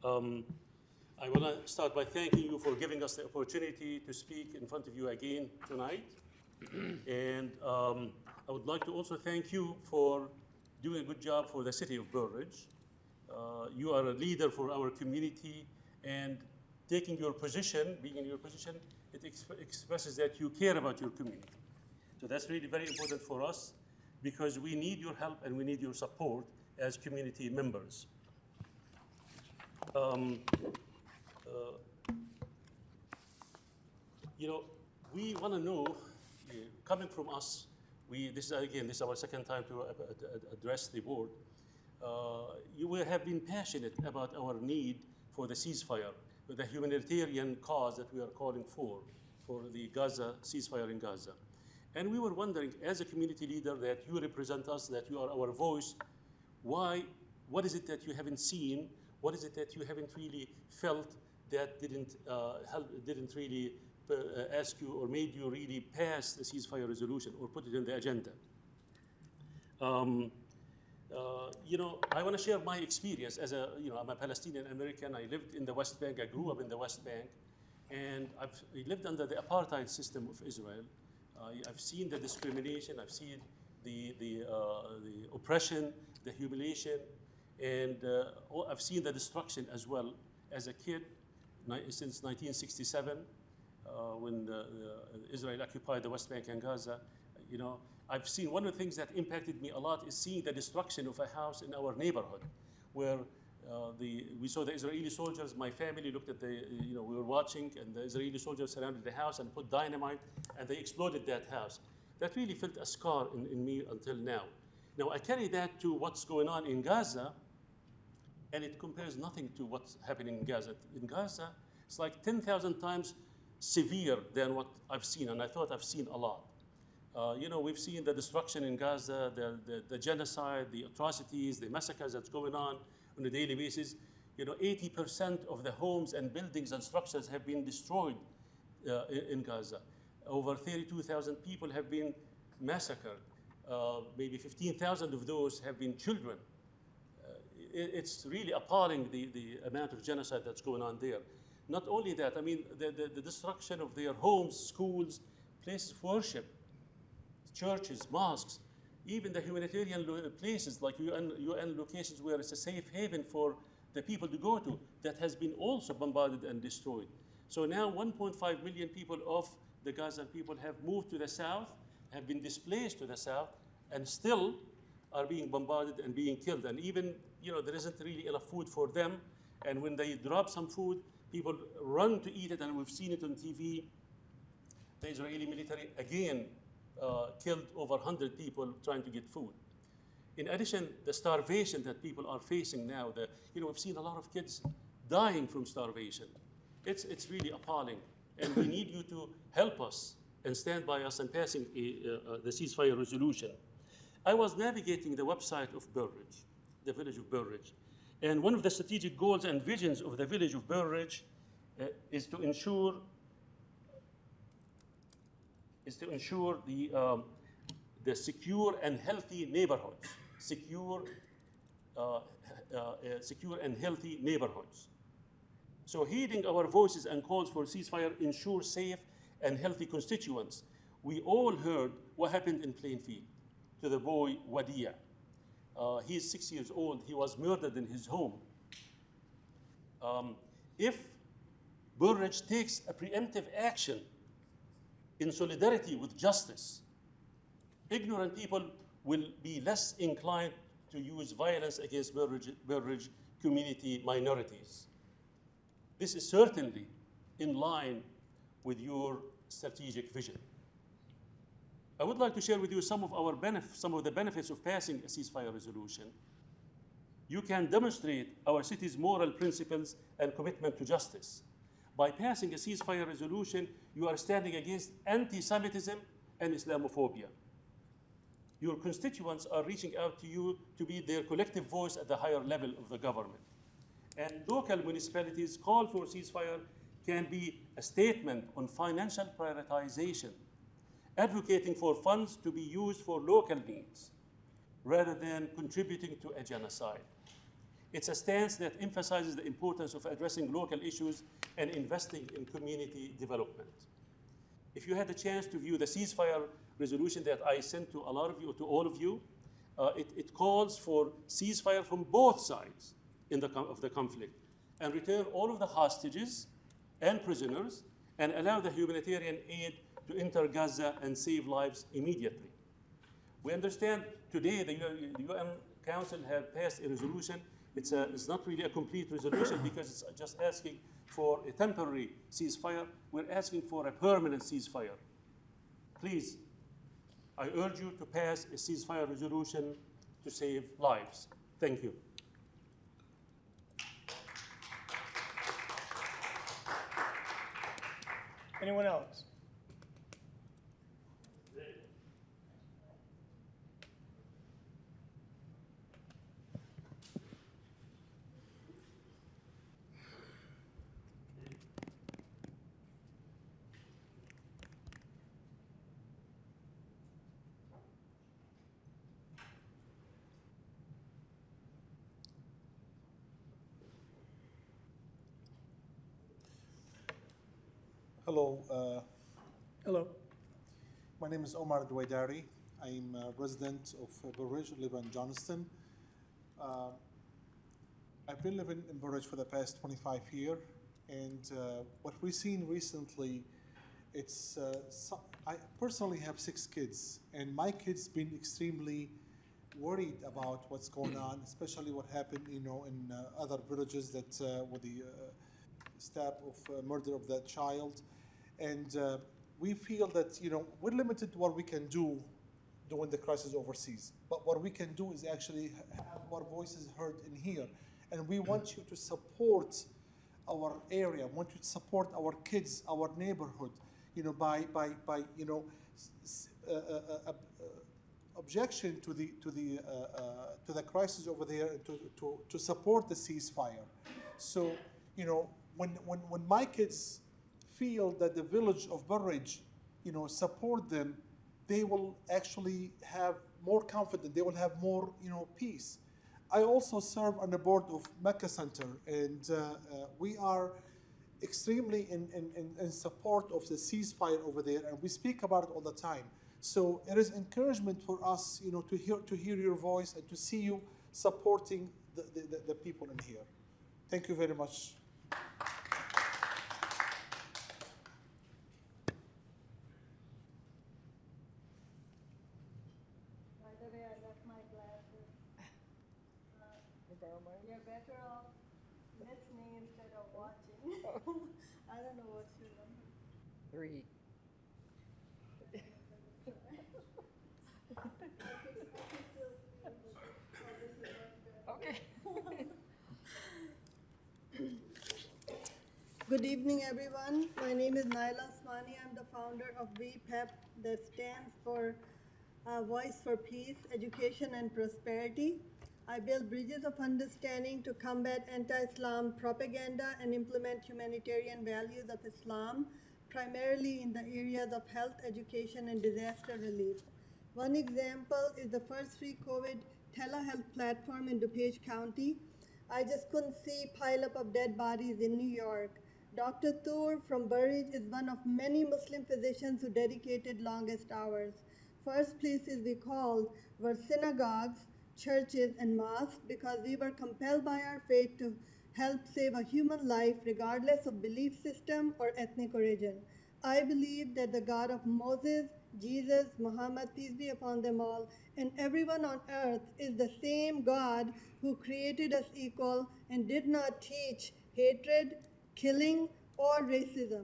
I want to start by thanking you for giving us the opportunity to speak in front of you again tonight. And I would like to also thank you for doing a good job for the city of Burridge. You are a leader for our community, and taking your position, being in your position, it expresses that you care about your community. So that's really very important for us because we need your help and we need your support as community members. You know, we want to know, coming from us, this is our second time to address the board. You have been passionate about our need for the ceasefire, the humanitarian cause that we are calling for the Gaza ceasefire in Gaza. And we were wondering, as a community leader, that you represent us, that you are our voice, what is it that you haven't seen? What is it that you haven't really felt that didn't really ask you or made you really pass the ceasefire resolution or put it in the agenda? You know, I want to share my experience as I'm a Palestinian American. I lived in the West Bank. I grew up in the West Bank. And I lived under the apartheid system of Israel. I've seen the discrimination. I've seen the oppression, the humiliation, and I've seen the destruction as well as a kid since 1967 when Israel occupied the West Bank and Gaza. You know, I've seen one of the things that impacted me a lot is seeing the destruction of a house in our neighborhood where we saw the Israeli soldiers. My family looked at we were watching, and the Israeli soldiers surrounded the house and put dynamite, and they exploded that house. That really felt a scar in me until now. Now, I carry that to what's going on in Gaza, and it compares nothing to what's happening in Gaza. In Gaza, it's like 10,000 times severe than what I've seen, and I thought I've seen a lot. We've seen the destruction in Gaza, the genocide, the atrocities, the massacres that's going on a daily basis. 80% of the homes and buildings and structures have been destroyed in Gaza. Over 32,000 people have been massacred. Maybe 15,000 of those have been children. It's really appalling, the amount of genocide that's going on there. Not only that, I mean, the destruction of their homes, schools, places of worship, churches, mosques, even the humanitarian places like UN locations where it's a safe haven for the people to go to, that has been also bombarded and destroyed. So now 1.5 million people of the Gazan people have moved to the south, have been displaced to the south, and still are being bombarded and being killed. And even, there isn't really enough food for them. And when they drop some food, people run to eat it, and we've seen it on TV. The Israeli military again killed over 100 people trying to get food. In addition, the starvation that people are facing now, we've seen a lot of kids dying from starvation. It's really appalling, and we need you to help us and stand by us in passing the ceasefire resolution. I was navigating the website of Burridge, the village of Burridge, and one of the strategic goals and visions of the village of Burridge is to ensure the secure and healthy neighborhoods, secure and healthy neighborhoods. So heeding our voices and calls for ceasefire ensure safe and healthy constituents. We all heard what happened in Plainfield to the boy Wadia. He's 6 years old. He was murdered in his home. If Burridge takes a preemptive action in solidarity with justice, ignorant people will be less inclined to use violence against Burridge community minorities. This is certainly in line with your strategic vision. I would like to share with you some of the benefits of passing a ceasefire resolution. You can demonstrate our city's moral principles and commitment to justice. By passing a ceasefire resolution, you are standing against anti-Semitism and Islamophobia. Your constituents are reaching out to you to be their collective voice at the higher level of the government. And local municipalities' call for ceasefire can be a statement on financial prioritization, advocating for funds to be used for local needs rather than contributing to a genocide. It's a stance that emphasizes the importance of addressing local issues and investing in community development. If you had a chance to view the ceasefire resolution that I sent to a lot of you, to all of you, it calls for ceasefire from both sides of the conflict and return all of the hostages and prisoners and allow the humanitarian aid to enter Gaza and save lives immediately. We understand today the UN Council has passed a resolution. It's not really a complete resolution because it's just asking for a temporary ceasefire. We're asking for a permanent ceasefire. Please, I urge you to pass a ceasefire resolution to save lives. Thank you. Anyone else? Hello, Hello. my name is Omar Dwaidari. I'm a resident of Burr, live in Johnston. I've been living in Burr for the past 25 years, and what we've seen recently, I personally have 6 kids, and my kids been extremely worried about what's going on, especially what happened, in other villages that with the stab of murder of that child. And we feel that, we're limited to what we can do during the crisis overseas. But what we can do is actually have our voices heard in here. And we want you to support our area, want you to support our kids, our neighborhood, by objection to the crisis over there, to support the ceasefire. So, when my kids feel that the village of Burridge, support them, they will actually have more confidence. They will have more, peace. I also serve on the board of Mecca Center, and we are extremely in support of the ceasefire over there, and we speak about it all the time. So it is encouragement for us, to hear your voice and to see you supporting the people in here. Thank you very much. By the way, I left my glasses. You're better off listening instead of watching. I don't know what's your number. 3. Okay. Good evening, everyone. My name is Naila Osmani. I'm the founder of VPEP, that stands for Voice for Peace, Education, and Prosperity. I build bridges of understanding to combat anti-Islam propaganda and implement humanitarian values of Islam, primarily in the areas of health, education, and disaster relief. One example is the first free COVID telehealth platform in DuPage County. I just couldn't see pileup of dead bodies in New York. Dr. Tur from Burridge is one of many Muslim physicians who dedicated longest hours. First places we called were synagogues, churches, and mosques because we were compelled by our faith to help save a human life regardless of belief system or ethnic origin. I believe that the God of Moses, Jesus, Muhammad, peace be upon them all, and everyone on earth is the same God who created us equal and did not teach hatred, killing, or racism.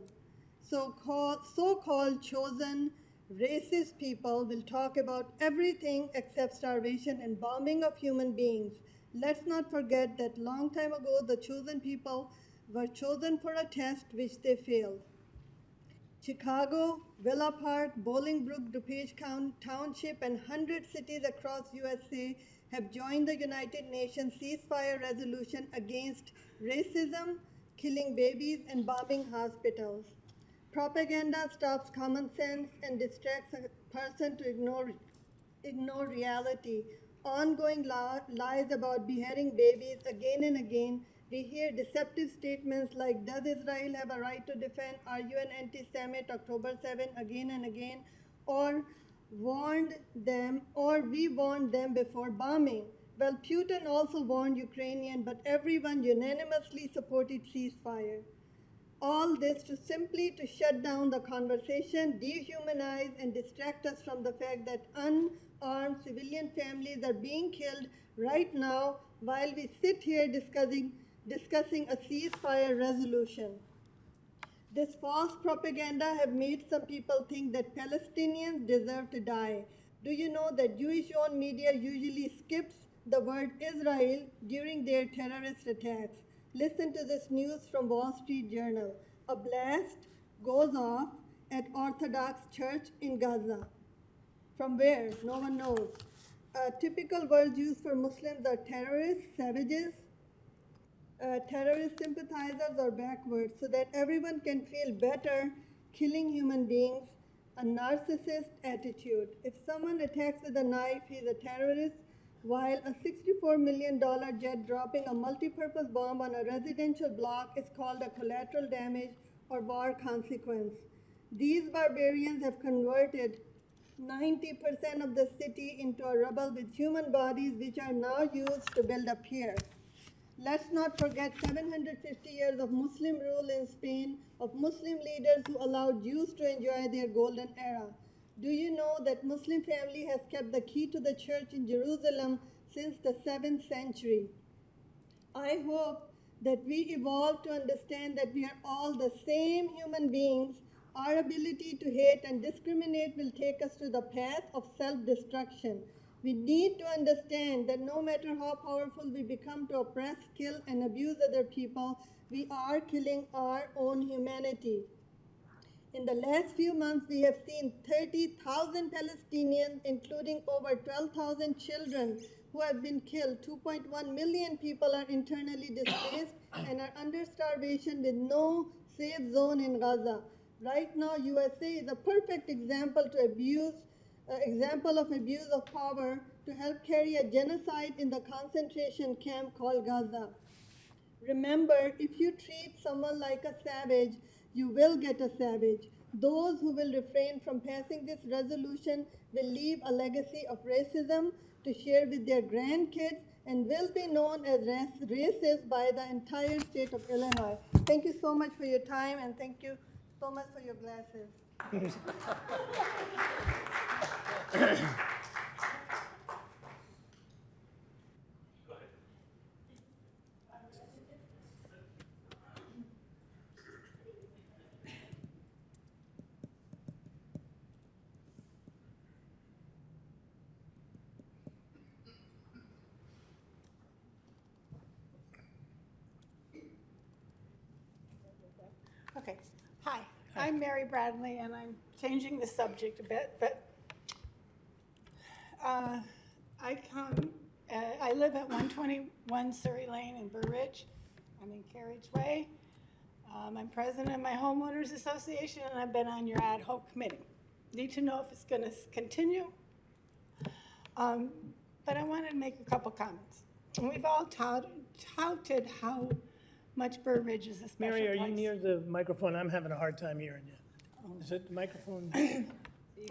So-called chosen racist people will talk about everything except starvation and bombing of human beings. Let's not forget that long time ago the chosen people were chosen for a test which they failed. Chicago, Villa Park, Bolingbrook, DuPage Township, and 100 cities across USA have joined the United Nations ceasefire resolution against racism, killing babies, and bombing hospitals. Propaganda stops common sense and distracts a person to ignore reality. Ongoing lies about beheading babies again and again. We hear deceptive statements like, does Israel have a right to defend? Are you an anti-Semite? October 7 again and again. Or we warned them before bombing. Well, Putin also warned Ukrainian, but everyone unanimously supported ceasefire. All this to shut down the conversation, dehumanize, and distract us from the fact that unarmed civilian families are being killed right now while we sit here discussing a ceasefire resolution. This false propaganda have made some people think that Palestinians deserve to die. Do you know that Jewish-owned media usually skips the word Israel during their terrorist attacks? Listen to this news from Wall Street Journal. A blast goes off at Orthodox Church in Gaza. From where? No one knows. Typical words used for Muslims are terrorists, savages, terrorist sympathizers, or backwards, so that everyone can feel better killing human beings, a narcissist attitude. If someone attacks with a knife, he's a terrorist, while a $64 million jet dropping a multi-purpose bomb on a residential block is called a collateral damage or war consequence. These barbarians have converted 90% of the city into a rubble with human bodies which are now used to build a pier. Let's not forget 750 years of Muslim rule in Spain, of Muslim leaders who allowed Jews to enjoy their golden era. Do you know that Muslim family has kept the key to the church in Jerusalem since the 7th century? I hope that we evolve to understand that we are all the same human beings. Our ability to hate and discriminate will take us to the path of self-destruction. We need to understand that no matter how powerful we become to oppress, kill, and abuse other people, we are killing our own humanity. In the last few months, we have seen 30,000 Palestinians, including over 12,000 children, who have been killed. 2.1 million people are internally displaced and are under starvation with no safe zone in Gaza. Right now, USA is a perfect example of abuse of power to help carry a genocide in the concentration camp called Gaza. Remember, if you treat someone like a savage, you will get a savage. Those who will refrain from passing this resolution will leave a legacy of racism to share with their grandkids and will be known as racist by the entire state of Illinois. Thank you so much for your time, and thank you so much for your glasses. Okay. Hi, I'm Mary Bradley, and I'm changing the subject a bit, but I live at 121 Surrey Lane in Burr Ridge. I'm in Carriageway. I'm president of my homeowners association, and I've been on your ad hoc committee. Need to know if it's going to continue. But I wanted to make a couple comments. And we've all touted how much Burr Ridge is a special Mary, are you place. near the microphone? I'm having a hard time hearing you. Is it the microphone?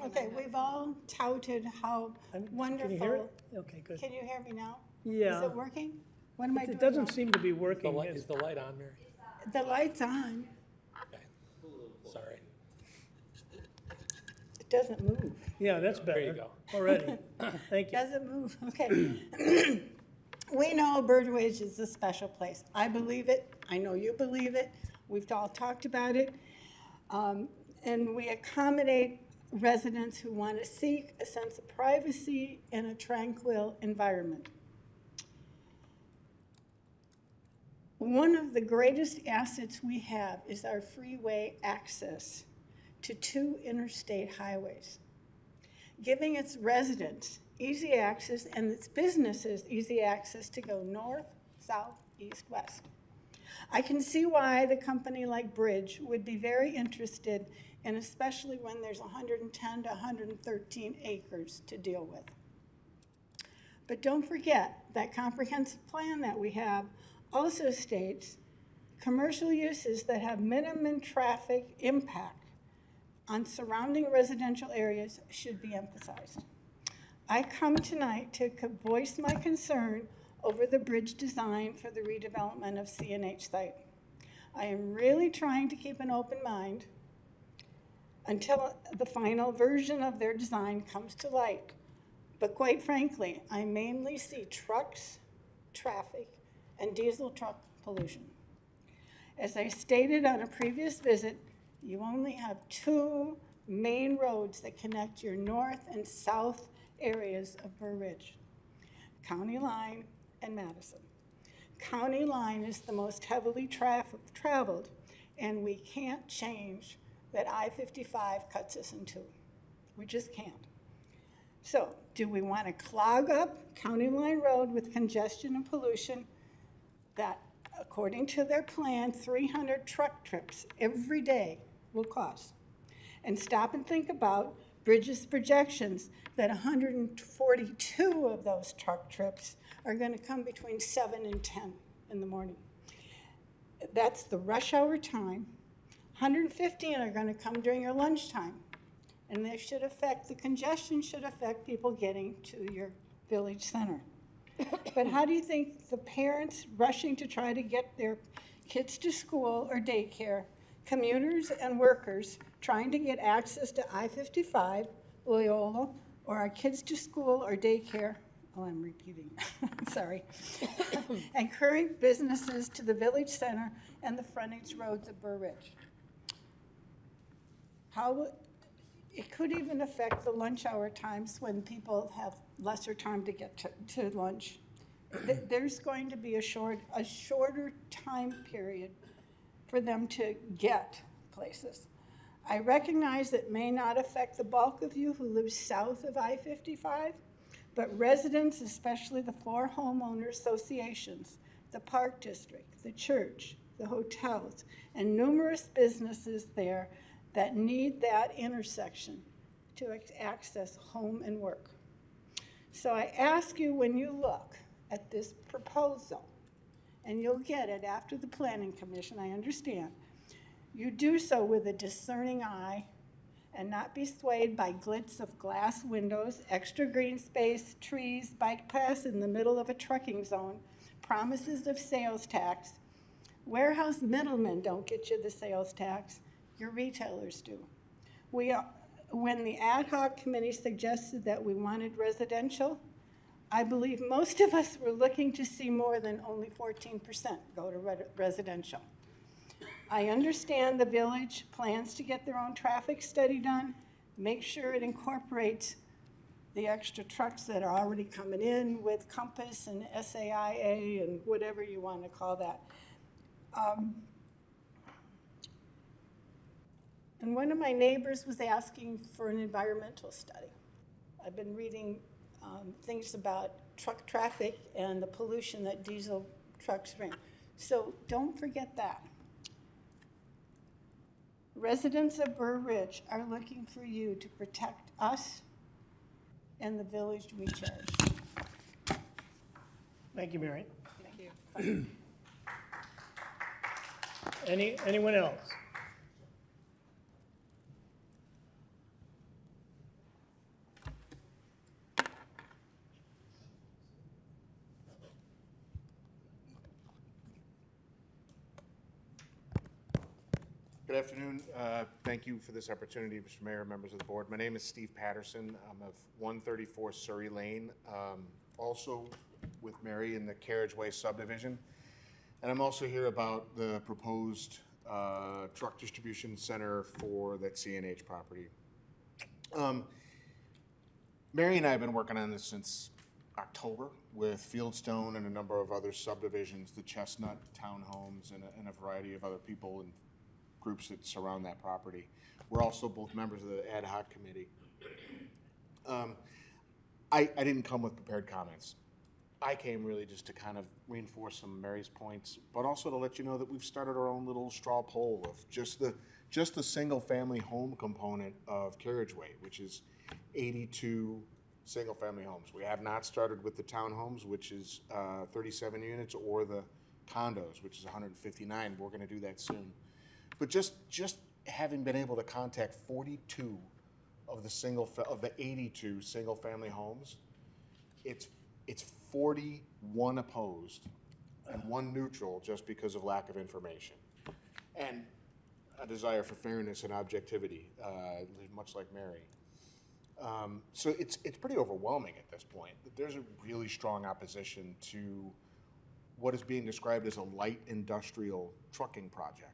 Okay, we've all touted how wonderful. Can you hear it? Okay, good. Can you hear me now? Yeah. Is it working? What am I doing It doesn't wrong? seem to be working. Is the light on, Mary? The light's on. Okay. Sorry. It doesn't move. Yeah, that's better. There you go. Already. Thank you. Doesn't move, okay. We know Burr Ridge is a special place. I believe it. I know you believe it. We've all talked about it. And we accommodate residents who want to seek a sense of privacy in a tranquil environment. One of the greatest assets we have is our freeway access to 2 interstate highways, giving its residents easy access and its businesses easy access to go north, south, east, west. I can see why the company like Bridge would be very interested, and especially when there's 110 to 113 acres to deal with. But don't forget that comprehensive plan that we have also states commercial uses that have minimum traffic impact on surrounding residential areas should be emphasized. I come tonight to voice my concern over the bridge design for the redevelopment of CNH site. I am really trying to keep an open mind until the final version of their design comes to light. But quite frankly, I mainly see trucks, traffic, and diesel truck pollution. As I stated on a previous visit, you only have 2 main roads that connect your north and south areas of Burr Ridge, County Line and Madison. County Line is the most heavily traveled, and we can't change that I-55 cuts us in 2. We just can't. So, do we want to clog up County Line Road with congestion and pollution that, according to their plan, 300 truck trips every day will cost? And stop and think about Bridge's projections that 142 of those truck trips are going to come between 7 and 10 in the morning. That's the rush hour time. 115 are going to come during your lunchtime. And they should affect, the congestion should affect people getting to your village center. But how do you think the parents rushing to try to get their kids to school or daycare, commuters and workers trying to get access to I-55, Loyola, or our kids to school or daycare, oh, I'm repeating, sorry, and current businesses to the village center and the frontage roads of Burr Ridge? It could even affect the lunch hour times when people have lesser time to get to lunch. There's going to be a shorter time period for them to get places. I recognize it may not affect the bulk of you who live south of I-55, but residents, especially the 4 homeowner associations, the Park District, the church, the hotels, and numerous businesses there that need that intersection to access home and work. So I ask you, when you look at this proposal, and you'll get it after the Planning Commission, I understand, you do so with a discerning eye and not be swayed by glitz of glass windows, extra green space, trees, bike paths in the middle of a trucking zone, promises of sales tax. Warehouse middlemen don't get you the sales tax. Your retailers do. When the ad hoc committee suggested that we wanted residential, I believe most of us were looking to see more than only 14% go to residential. I understand the village plans to get their own traffic study done, make sure it incorporates the extra trucks that are already coming in with Compass and SAIA and whatever you want to call that. And one of my neighbors was asking for an environmental study. I've been reading things about truck traffic and the pollution that diesel trucks bring. So don't forget that. Residents of Burr Ridge are looking for you to protect us and the village we cherish. Thank you, Mary. Thank you. Anyone else? Good afternoon. Thank you for this opportunity, Mr. Mayor, members of the board. My name is Steve Patterson. I'm of 134 Surrey Lane, also with Mary in the Carriageway subdivision. And I'm also here about the proposed truck distribution center for that CNH property. Mary and I have been working on this since October with Fieldstone and a number of other subdivisions, the Chestnut Townhomes, and a variety of other people and groups that surround that property. We're also both members of the ad hoc committee. I didn't come with prepared comments. I came really just to kind of reinforce some of Mary's points, but also to let you know that we've started our own little straw poll of just the single family home component of Carriageway, which is 82 single family homes. We have not started with the townhomes, which is 37 units, or the condos, which is 159. We're going to do that soon. But just having been able to contact 42 of the 82 single family homes, it's 41 opposed and 1 neutral just because of lack of information and a desire for fairness and objectivity, much like Mary. So it's pretty overwhelming at this point. There's a really strong opposition to what is being described as a light industrial trucking project.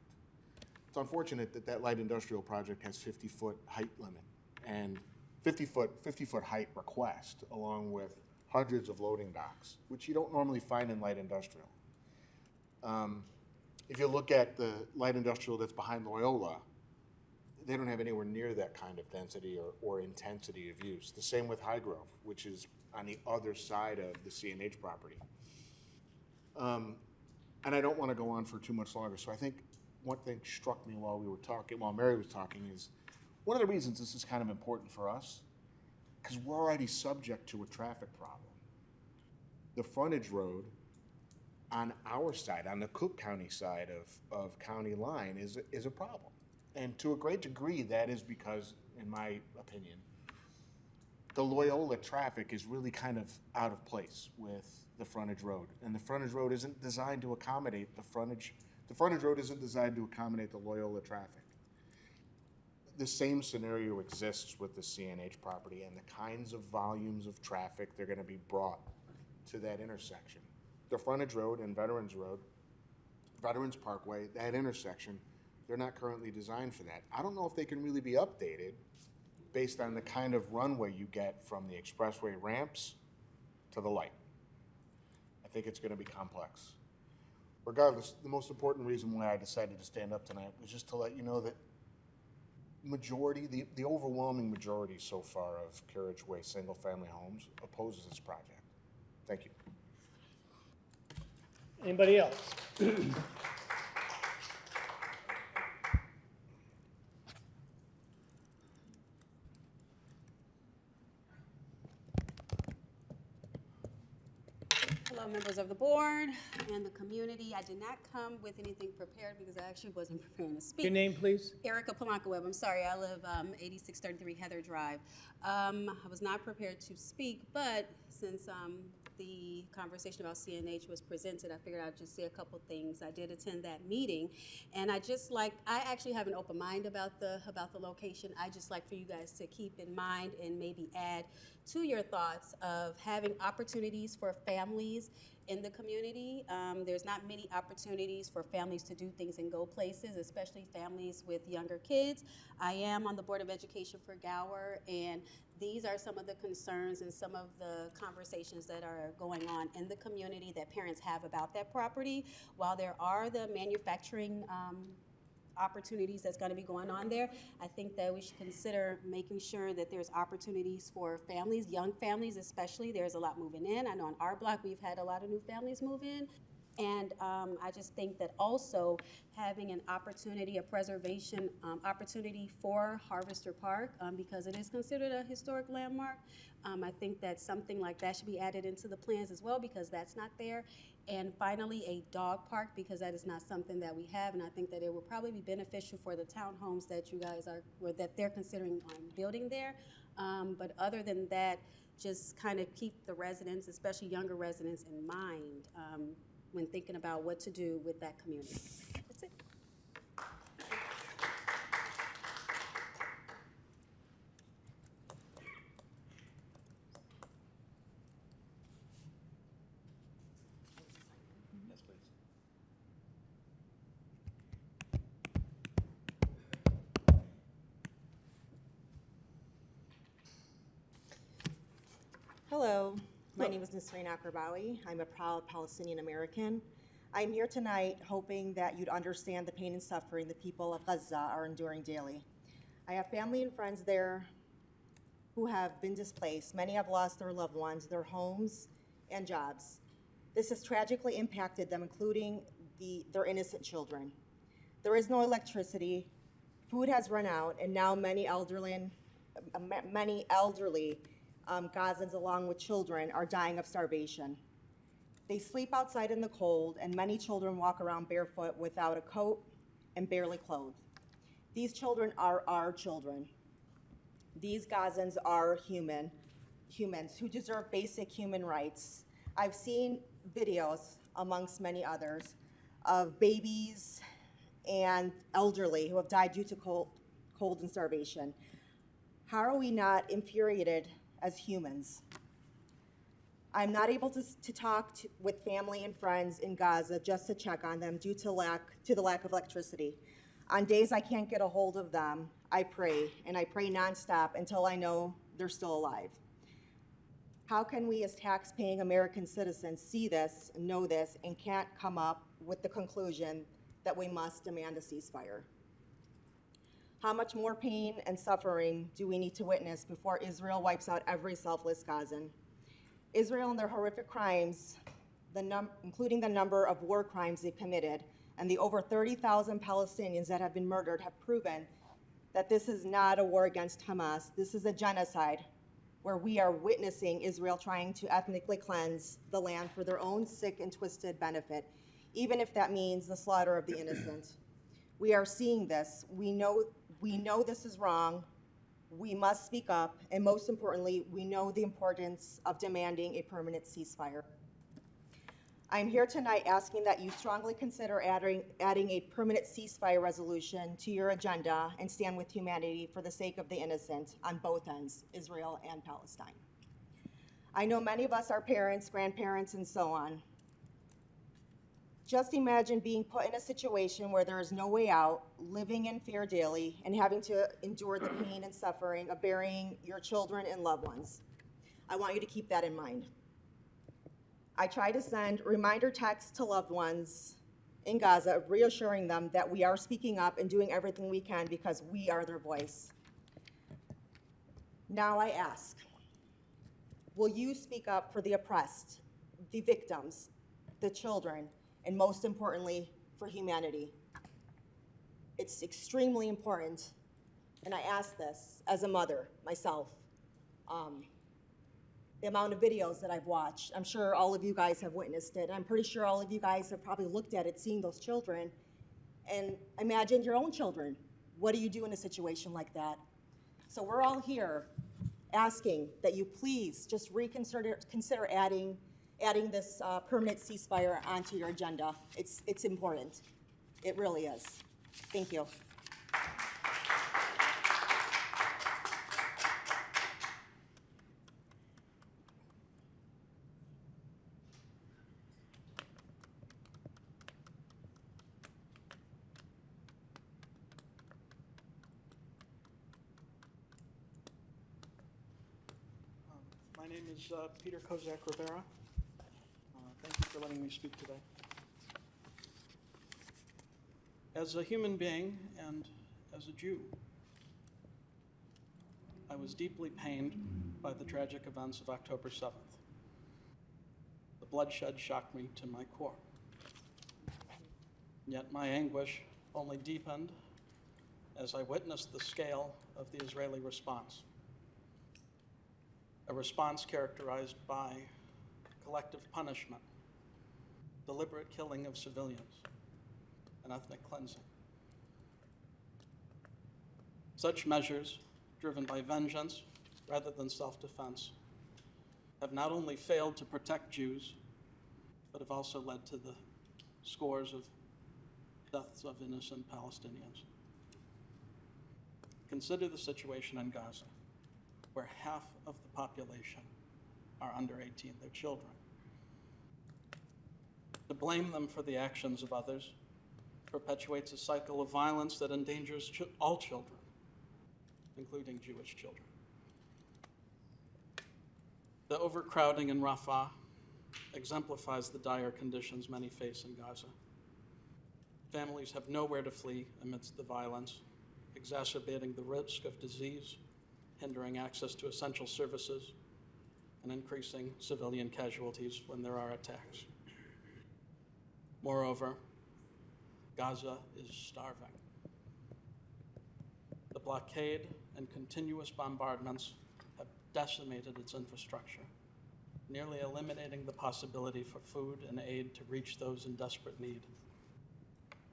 It's unfortunate that that light industrial project has 50-foot height limit and 50-foot height request, along with hundreds of loading docks, which you don't normally find in light industrial. If you look at the light industrial that's behind Loyola, they don't have anywhere near that kind of density or intensity of use. The same with Highgrove, which is on the other side of the CNH property. And I don't want to go on for too much longer, so I think one thing struck me while Mary was talking, is one of the reasons this is kind of important for us, because we're already subject to a traffic problem. The frontage road on our side, on the Cook County side of County Line, is a problem. And to a great degree, that is because, in my opinion, the Loyola traffic is really kind of out of place with the frontage road. And the frontage road isn't designed to accommodate the frontage road isn't designed to accommodate the Loyola traffic. The same scenario exists with the CNH property and the kinds of volumes of traffic they're going to be brought to that intersection. The frontage road and Veterans Parkway, that intersection, they're not currently designed for that. I don't know if they can really be updated based on the kind of runway you get from the expressway ramps to the light. I think it's going to be complex. Regardless, the most important reason why I decided to stand up tonight was just to let you know that the overwhelming majority so far of Carriageway single-family homes opposes this project. Thank you. Anybody else? Hello, members of the board and the community. I did not come with anything prepared because I actually wasn't preparing to speak. Your name, please? Erica Polanco-Webb. I'm sorry, I live 8633 Heather Drive. I was not prepared to speak, but since the conversation about CNH was presented, I figured I'd just say a couple things. I did attend that meeting, and I actually have an open mind about the location. I just like for you guys to keep in mind and maybe add to your thoughts of having opportunities for families in the community. There's not many opportunities for families to do things and go places, especially families with younger kids. I am on the Board of Education for Gower, and these are some of the concerns and some of the conversations that are going on in the community that parents have about that property. While there are the manufacturing opportunities that's going to be going on there, I think that we should consider making sure that there's opportunities for families, young families especially. There's a lot moving in. I know on our block we've had a lot of new families move in. And I just think that also having an opportunity, a preservation opportunity for Harvester Park, because it is considered a historic landmark. I think that something like that should be added into the plans as well, because that's not there. And finally, a dog park, because that is not something that we have, and I think that it will probably be beneficial for the townhomes that you guys are, or that they're considering building there. But other than that, just kind of keep the residents, especially younger residents, in mind when thinking about what to do with that community. That's it. Hello, my name is Nisreen Akrabawi. I'm a proud Palestinian American. I'm here tonight hoping that you'd understand the pain and suffering the people of Gaza are enduring daily. I have family and friends there who have been displaced. Many have lost their loved ones, their homes, and jobs. This has tragically impacted them, including their innocent children. There is no electricity, food has run out, and now many elderly Gazans, along with children, are dying of starvation. They sleep outside in the cold, and many children walk around barefoot without a coat and barely clothed. These children are our children. These Gazans are humans who deserve basic human rights. I've seen videos, amongst many others, of babies and elderly who have died due to cold and starvation. How are we not infuriated as humans? I'm not able to talk with family and friends in Gaza just to check on them due to the lack of electricity. On days I can't get a hold of them, I pray, and I pray nonstop until I know they're still alive. How can we as tax-paying American citizens see this, know this, and can't come up with the conclusion that we must demand a ceasefire? How much more pain and suffering do we need to witness before Israel wipes out every selfless Gazan? Israel and their horrific crimes, including the number of war crimes they've committed, and the over 30,000 Palestinians that have been murdered, have proven that this is not a war against Hamas. This is a genocide where we are witnessing Israel trying to ethnically cleanse the land for their own sick and twisted benefit, even if that means the slaughter of the innocent. We are seeing this. We know this is wrong. We must speak up, and most importantly, we know the importance of demanding a permanent ceasefire. I'm here tonight asking that you strongly consider adding a permanent ceasefire resolution to your agenda and stand with humanity for the sake of the innocent on both ends, Israel and Palestine. I know many of us are parents, grandparents, and so on. Just imagine being put in a situation where there is no way out, living in fear daily, and having to endure the pain and suffering of burying your children and loved ones. I want you to keep that in mind. I try to send reminder texts to loved ones in Gaza, reassuring them that we are speaking up and doing everything we can because we are their voice. Now I ask, will you speak up for the oppressed, the victims, the children, and most importantly, for humanity? It's extremely important, and I ask this as a mother myself. The amount of videos that I've watched, I'm sure all of you guys have witnessed it. I'm pretty sure all of you guys have probably looked at it, seeing those children, and imagined your own children. What do you do in a situation like that? So we're all here asking that you please just consider adding this permanent ceasefire onto your agenda. It's important. It really is. Thank you. My name is Peter Kozak Rivera. Thank you for letting me speak today. As a human being and as a Jew, I was deeply pained by the tragic events of October 7th. The bloodshed shocked me to my core. Yet my anguish only deepened as I witnessed the scale of the Israeli response. A response characterized by collective punishment, deliberate killing of civilians, and ethnic cleansing. Such measures, driven by vengeance rather than self-defense, have not only failed to protect Jews, but have also led to the scores of deaths of innocent Palestinians. Consider the situation in Gaza, where half of the population are under 18, they're children. To blame them for the actions of others perpetuates a cycle of violence that endangers all children, including Jewish children. The overcrowding in Rafah exemplifies the dire conditions many face in Gaza. Families have nowhere to flee amidst the violence, exacerbating the risk of disease, hindering access to essential services, and increasing civilian casualties when there are attacks. Moreover, Gaza is starving. The blockade and continuous bombardments have decimated its infrastructure, nearly eliminating the possibility for food and aid to reach those in desperate need.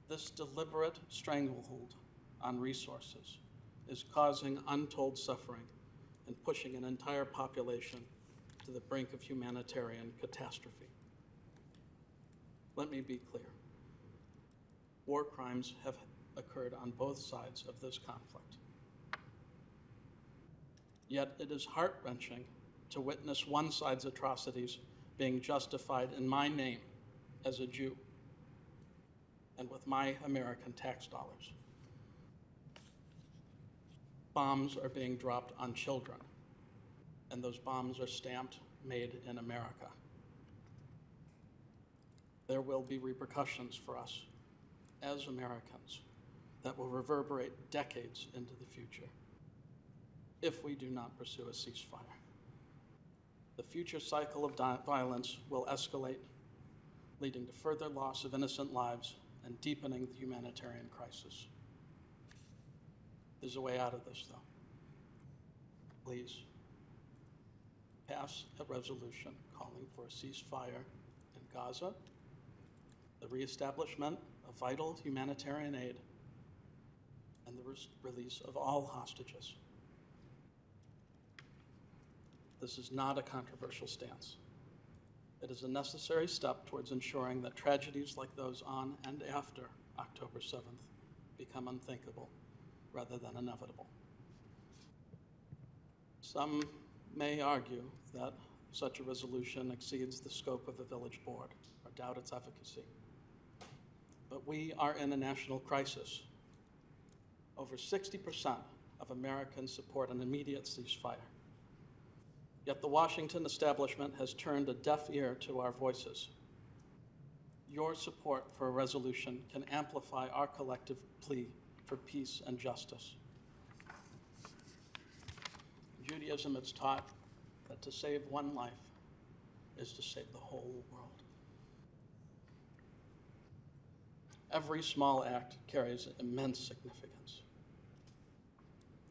This deliberate stranglehold on resources is causing untold suffering and pushing an entire population to the brink of humanitarian catastrophe. Let me be clear. War crimes have occurred on both sides of this conflict. Yet it is heart-wrenching to witness one side's atrocities being justified in my name as a Jew and with my American tax dollars. Bombs are being dropped on children, and those bombs are stamped "Made in America." There will be repercussions for us as Americans that will reverberate decades into the future if we do not pursue a ceasefire. The future cycle of violence will escalate, leading to further loss of innocent lives and deepening the humanitarian crisis. There's a way out of this, though. Please pass a resolution calling for a ceasefire in Gaza, the reestablishment of vital humanitarian aid, and the release of all hostages. This is not a controversial stance. It is a necessary step towards ensuring that tragedies like those on and after October 7th become unthinkable rather than inevitable. Some may argue that such a resolution exceeds the scope of the village board or doubt its efficacy. But we are in a national crisis. Over 60% of Americans support an immediate ceasefire. Yet the Washington establishment has turned a deaf ear to our voices. Your support for a resolution can amplify our collective plea for peace and justice. In Judaism, it's taught that to save one life is to save the whole world. Every small act carries immense significance.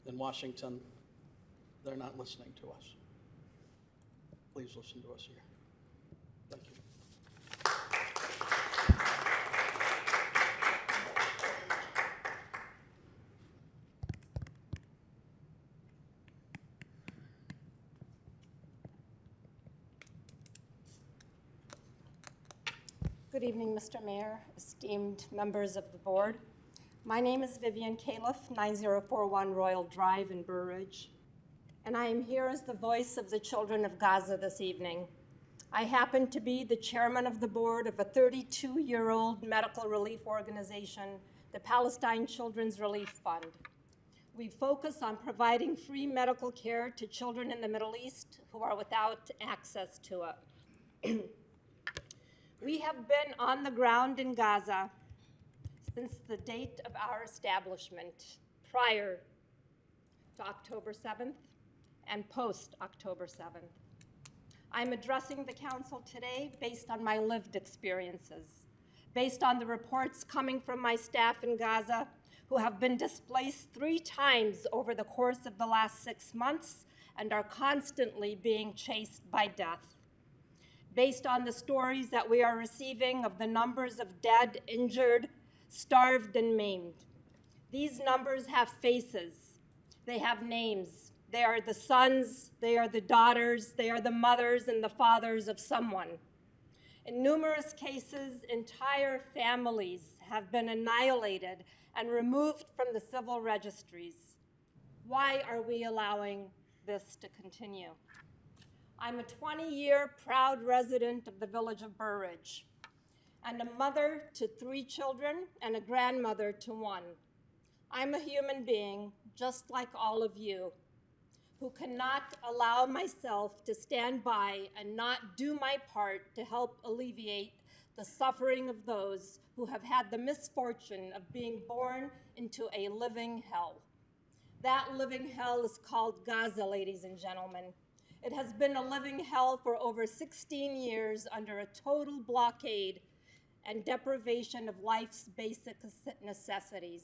In Washington, they're not listening to us. Please listen to us here. Thank you. Good evening, Mr. Mayor, esteemed members of the board. My name is Vivian Califf, 9041 Royal Drive in Burr Ridge, and I am here as the voice of the children of Gaza this evening. I happen to be the chairman of the board of a 32-year-old medical relief organization, the Palestine Children's Relief Fund. We focus on providing free medical care to children in the Middle East who are without access to it. We have been on the ground in Gaza since the date of our establishment, prior to October 7th and post-October 7th. I'm addressing the council today based on my lived experiences, based on the reports coming from my staff in Gaza who have been displaced 3 times over the course of the last 6 months and are constantly being chased by death. Based on the stories that we are receiving of the numbers of dead, injured, starved, and maimed. These numbers have faces. They have names. They are the sons, they are the daughters, they are the mothers and the fathers of someone. In numerous cases, entire families have been annihilated and removed from the civil registries. Why are we allowing this to continue? I'm a 20-year proud resident of the village of Burr Ridge and a mother to 3 children and a grandmother to 1. I'm a human being, just like all of you. who cannot allow myself to stand by and not do my part to help alleviate the suffering of those who have had the misfortune of being born into a living hell. That living hell is called Gaza, ladies and gentlemen. It has been a living hell for over 16 years under a total blockade and deprivation of life's basic necessities.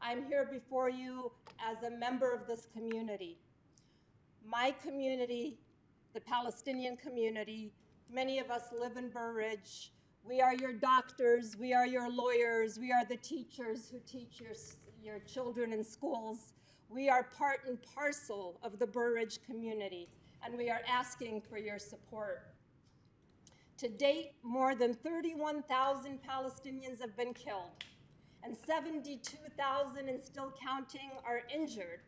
I'm here before you as a member of this community. My community, the Palestinian community, many of us live in Burr Ridge. We are your doctors, we are your lawyers, we are the teachers who teach your children in schools. We are part and parcel of the Burr Ridge community, and we are asking for your support. To date, more than 31,000 Palestinians have been killed, and 72,000 and still counting are injured,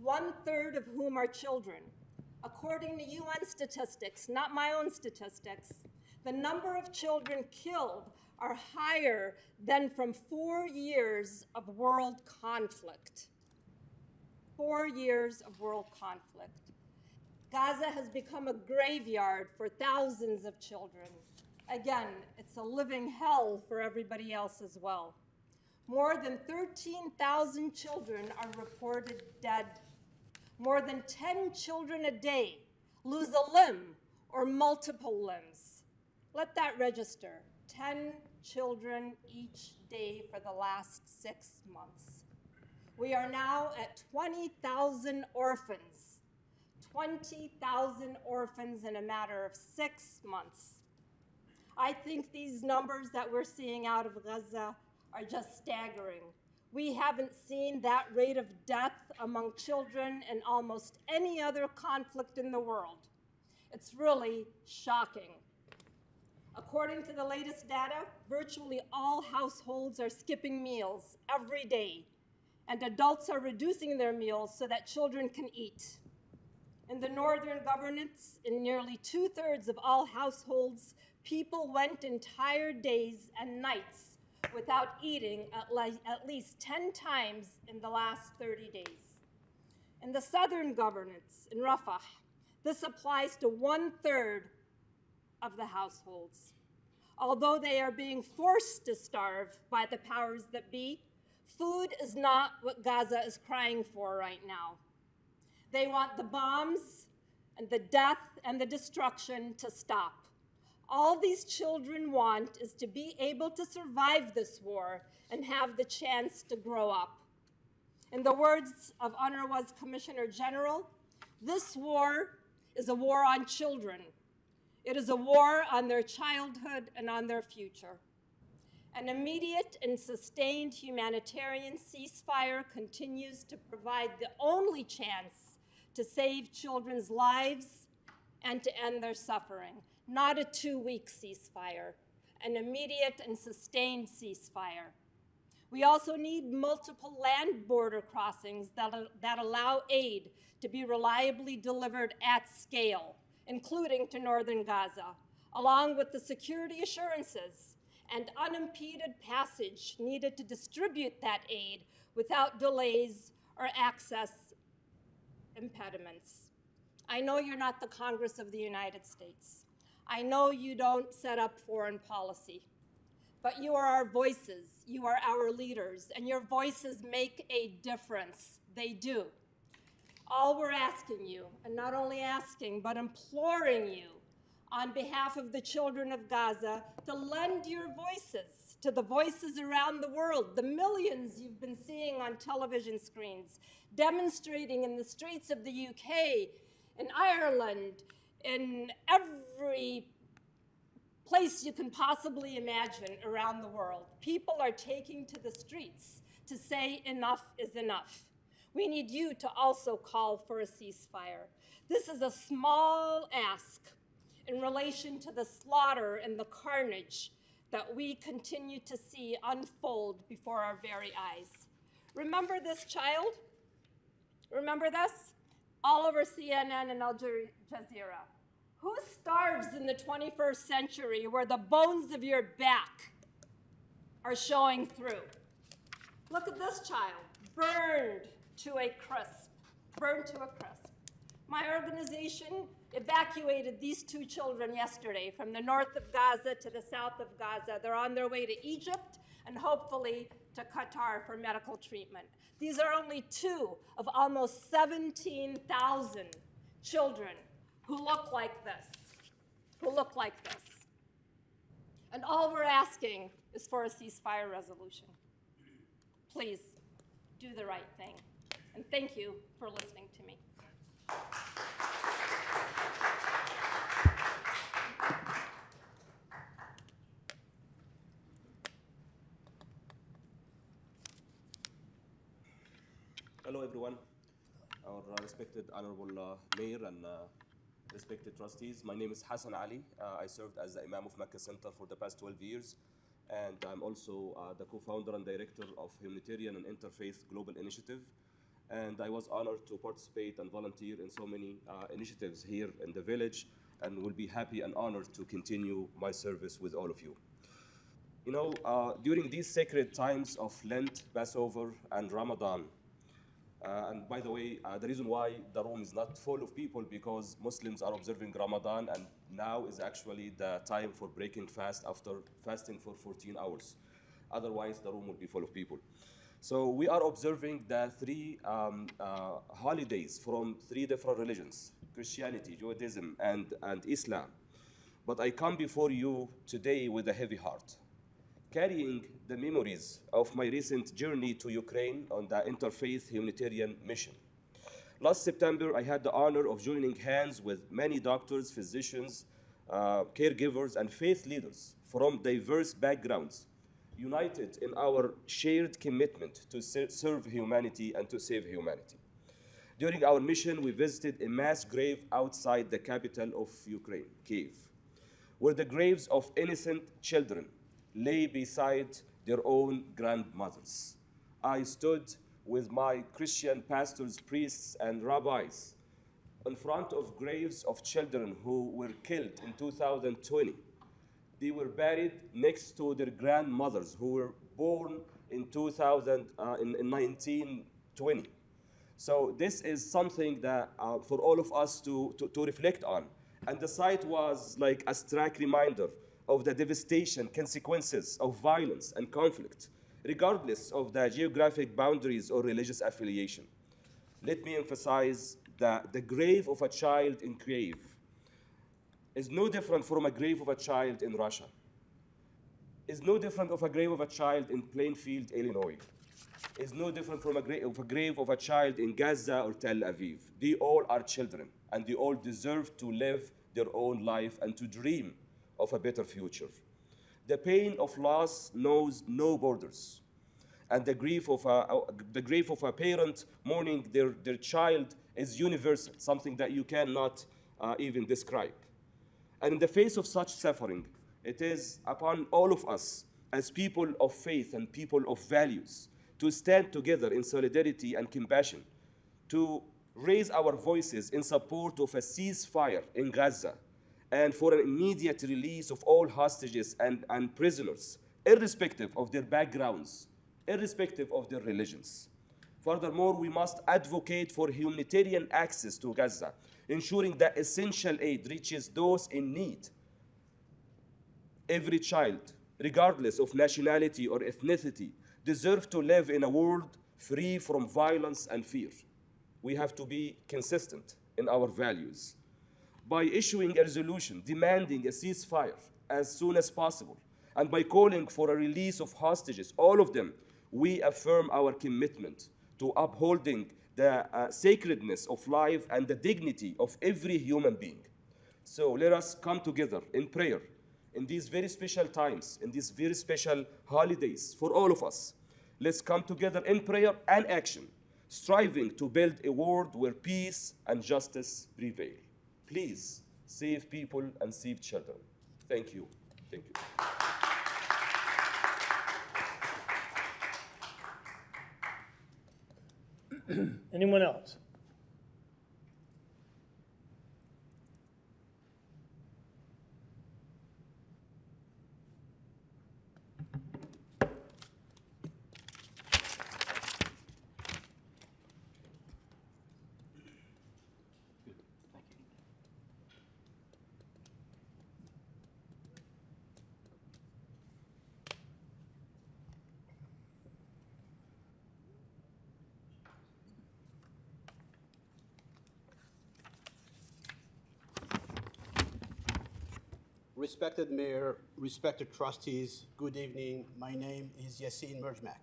1/3 of whom are children. According to UN statistics, not my own statistics, the number of children killed are higher than from 4 years of world conflict. 4 years of world conflict. Gaza has become a graveyard for thousands of children. Again, it's a living hell for everybody else as well. More than 13,000 children are reported dead. More than 10 children a day lose a limb or multiple limbs. Let that register. 10 children each day for the last 6 months. We are now at 20,000 orphans. 20,000 orphans in a matter of 6 months. I think these numbers that we're seeing out of Gaza are just staggering. We haven't seen that rate of death among children in almost any other conflict in the world. It's really shocking. According to the latest data, virtually all households are skipping meals every day, and adults are reducing their meals so that children can eat. In the northern governorates, in nearly 2/3 of all households, people went entire days and nights without eating at least 10 times in the last 30 days. In the southern governorates, in Rafah, this applies to 1/3 of the households. Although they are being forced to starve by the powers that be, food is not what Gaza is crying for right now. They want the bombs and the death and the destruction to stop. All these children want is to be able to survive this war and have the chance to grow up. In the words of UNRWA's Commissioner General, this war is a war on children. It is a war on their childhood and on their future. An immediate and sustained humanitarian ceasefire continues to provide the only chance to save children's lives and to end their suffering. Not a 2-week ceasefire, an immediate and sustained ceasefire. We also need multiple land border crossings that allow aid to be reliably delivered at scale, including to northern Gaza, along with the security assurances and unimpeded passage needed to distribute that aid without delays or access impediments. I know you're not the Congress of the United States. I know you don't set up foreign policy, but you are our voices, you are our leaders, and your voices make a difference. They do. All we're asking you, and not only asking, but imploring you, on behalf of the children of Gaza, to lend your voices to the voices around the world, the millions you've been seeing on television screens, demonstrating in the streets of the UK, in Ireland, in every place you can possibly imagine around the world. People are taking to the streets to say enough is enough. We need you to also call for a ceasefire. This is a small ask in relation to the slaughter and the carnage that we continue to see unfold before our very eyes. Remember this child? Remember this? All over CNN and Al Jazeera. Who starves in the 21st century where the bones of your back are showing through? Look at this child, burned to a crisp, burned to a crisp. My organization evacuated these 2 children yesterday from the north of Gaza to the south of Gaza. They're on their way to Egypt and hopefully to Qatar for medical treatment. These are only 2 of almost 17,000 children who look like this, And all we're asking is for a ceasefire resolution. Please, do the right thing. And thank you for listening to me. Hello, everyone. Our respected Honorable Mayor and respected trustees. My name is Hassan Ali. I served as the Imam of Mecca Center for the past 12 years, and I'm also the co-founder and director of Humanitarian and Interfaith Global Initiative. And I was honored to participate and volunteer in so many initiatives here in the village, and will be happy and honored to continue my service with all of you. You know, during these sacred times of Lent, Passover, and Ramadan, and by the way, the reason why the room is not full of people because Muslims are observing Ramadan, and now is actually the time for breaking fast after fasting for 14 hours. Otherwise, the room will be full of people. So we are observing the 3 holidays from 3 different religions, Christianity, Judaism, and Islam. But I come before you today with a heavy heart, carrying the memories of my recent journey to Ukraine on the interfaith humanitarian mission. Last September, I had the honor of joining hands with many doctors, physicians, caregivers, and faith leaders from diverse backgrounds, united in our shared commitment to serve humanity and to save humanity. During our mission, we visited a mass grave outside the capital of Ukraine, Kyiv, where the graves of innocent children lay beside their own grandmothers. I stood with my Christian pastors, priests, and rabbis in front of graves of children who were killed in 2020. They were buried next to their grandmothers who were born in 1920. So this is something that for all of us to reflect on. And the site was like a stark reminder of the devastation, consequences of violence and conflict, regardless of the geographic boundaries or religious affiliation. Let me emphasize that the grave of a child in Kyiv is no different from a grave of a child in Russia. Is no different of a grave of a child in Plainfield, Illinois. Is no different from a grave of a child in Gaza or Tel Aviv. They all are children, and they all deserve to live their own life and to dream of a better future. The pain of loss knows no borders, and the grief of a parent mourning their child is universal, something that you cannot even describe. And in the face of such suffering, it is upon all of us as people of faith and people of values to stand together in solidarity and compassion, to raise our voices in support of a ceasefire in Gaza and for an immediate release of all hostages and prisoners, irrespective of their backgrounds, irrespective of their religions. Furthermore, we must advocate for humanitarian access to Gaza, ensuring that essential aid reaches those in need. Every child, regardless of nationality or ethnicity, deserves to live in a world free from violence and fear. We have to be consistent in our values. By issuing a resolution demanding a ceasefire as soon as possible, and by calling for a release of hostages, all of them, we affirm our commitment to upholding the sacredness of life and the dignity of every human being. So let us come together in prayer in these very special times, in these very special holidays for all of us. Let's come together in prayer and action, striving to build a world where peace and justice prevail. Please save people and save children. Thank you. Thank you. Anyone else? Respected Mayor, respected trustees, good evening. My name is Yassine Merjmak.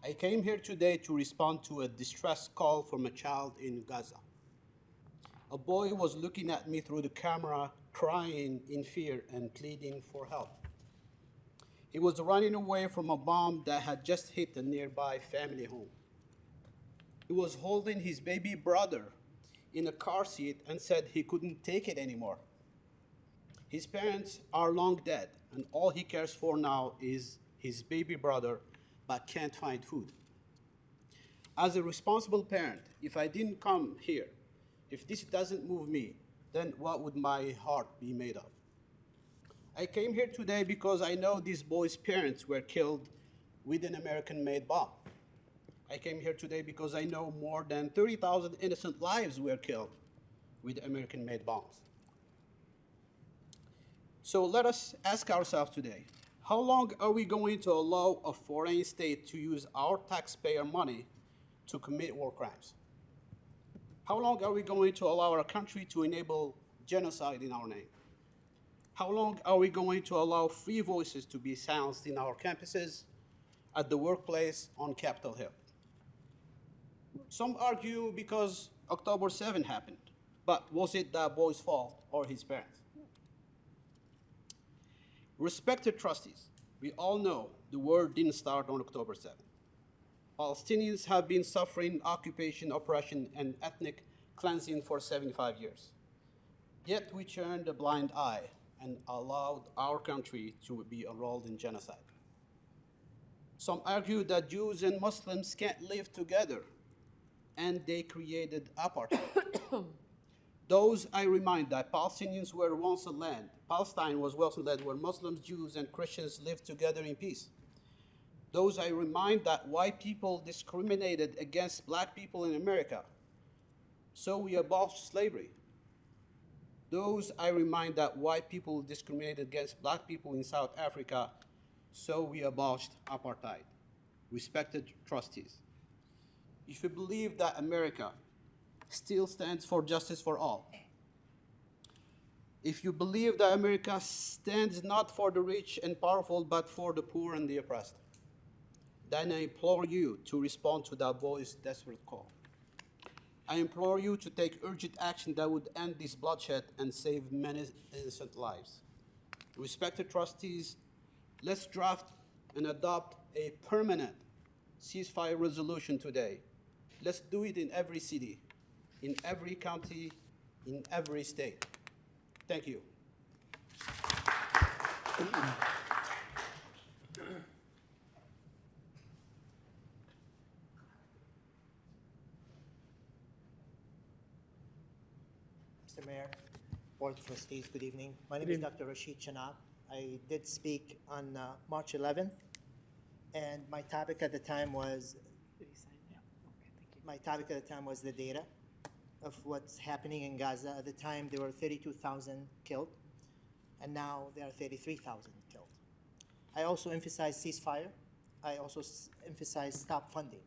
I came here today to respond to a distress call from a child in Gaza. A boy was looking at me through the camera, crying in fear and pleading for help. He was running away from a bomb that had just hit a nearby family home. He was holding his baby brother in a car seat and said he couldn't take it anymore. His parents are long dead, and all he cares for now is his baby brother, but can't find food. As a responsible parent, if I didn't come here, if this doesn't move me, then what would my heart be made of? I came here today because I know this boy's parents were killed with an American-made bomb. I came here today because I know more than 30,000 innocent lives were killed with American-made bombs. So let us ask ourselves today, how long are we going to allow a foreign state to use our taxpayer money to commit war crimes? How long are we going to allow our country to enable genocide in our name? How long are we going to allow free voices to be silenced in our campuses, at the workplace, on Capitol Hill? Some argue because October 7 happened, but was it that boy's fault or his parents? Respected trustees, we all know the war didn't start on October 7. Palestinians have been suffering occupation, oppression, and ethnic cleansing for 75 years. Yet we turned a blind eye and allowed our country to be enrolled in genocide. Some argue that Jews and Muslims can't live together, and they created apartheid. Those I remind that Palestinians were once a land. Palestine was once a land where Muslims, Jews, and Christians lived together in peace. Those I remind that white people discriminated against black people in America, so we abolished slavery. Those I remind that white people discriminated against black people in South Africa, so we abolished apartheid. Respected trustees, if you believe that America still stands for justice for all, if you believe that America stands not for the rich and powerful, but for the poor and the oppressed, then I implore you to respond to that boy's desperate call. I implore you to take urgent action that would end this bloodshed and save many innocent lives. Respected trustees, let's draft and adopt a permanent ceasefire resolution today. Let's do it in every city, in every county, in every state. Thank you. Mr. Mayor, Board of Trustees, good evening. My name is Dr. Rashid Chanab. I did speak on March 11th, and my topic at the time was the data of what's happening in Gaza. At the time, there were 32,000 killed, and now there are 33,000 killed. I also emphasized ceasefire. I also emphasized stop funding.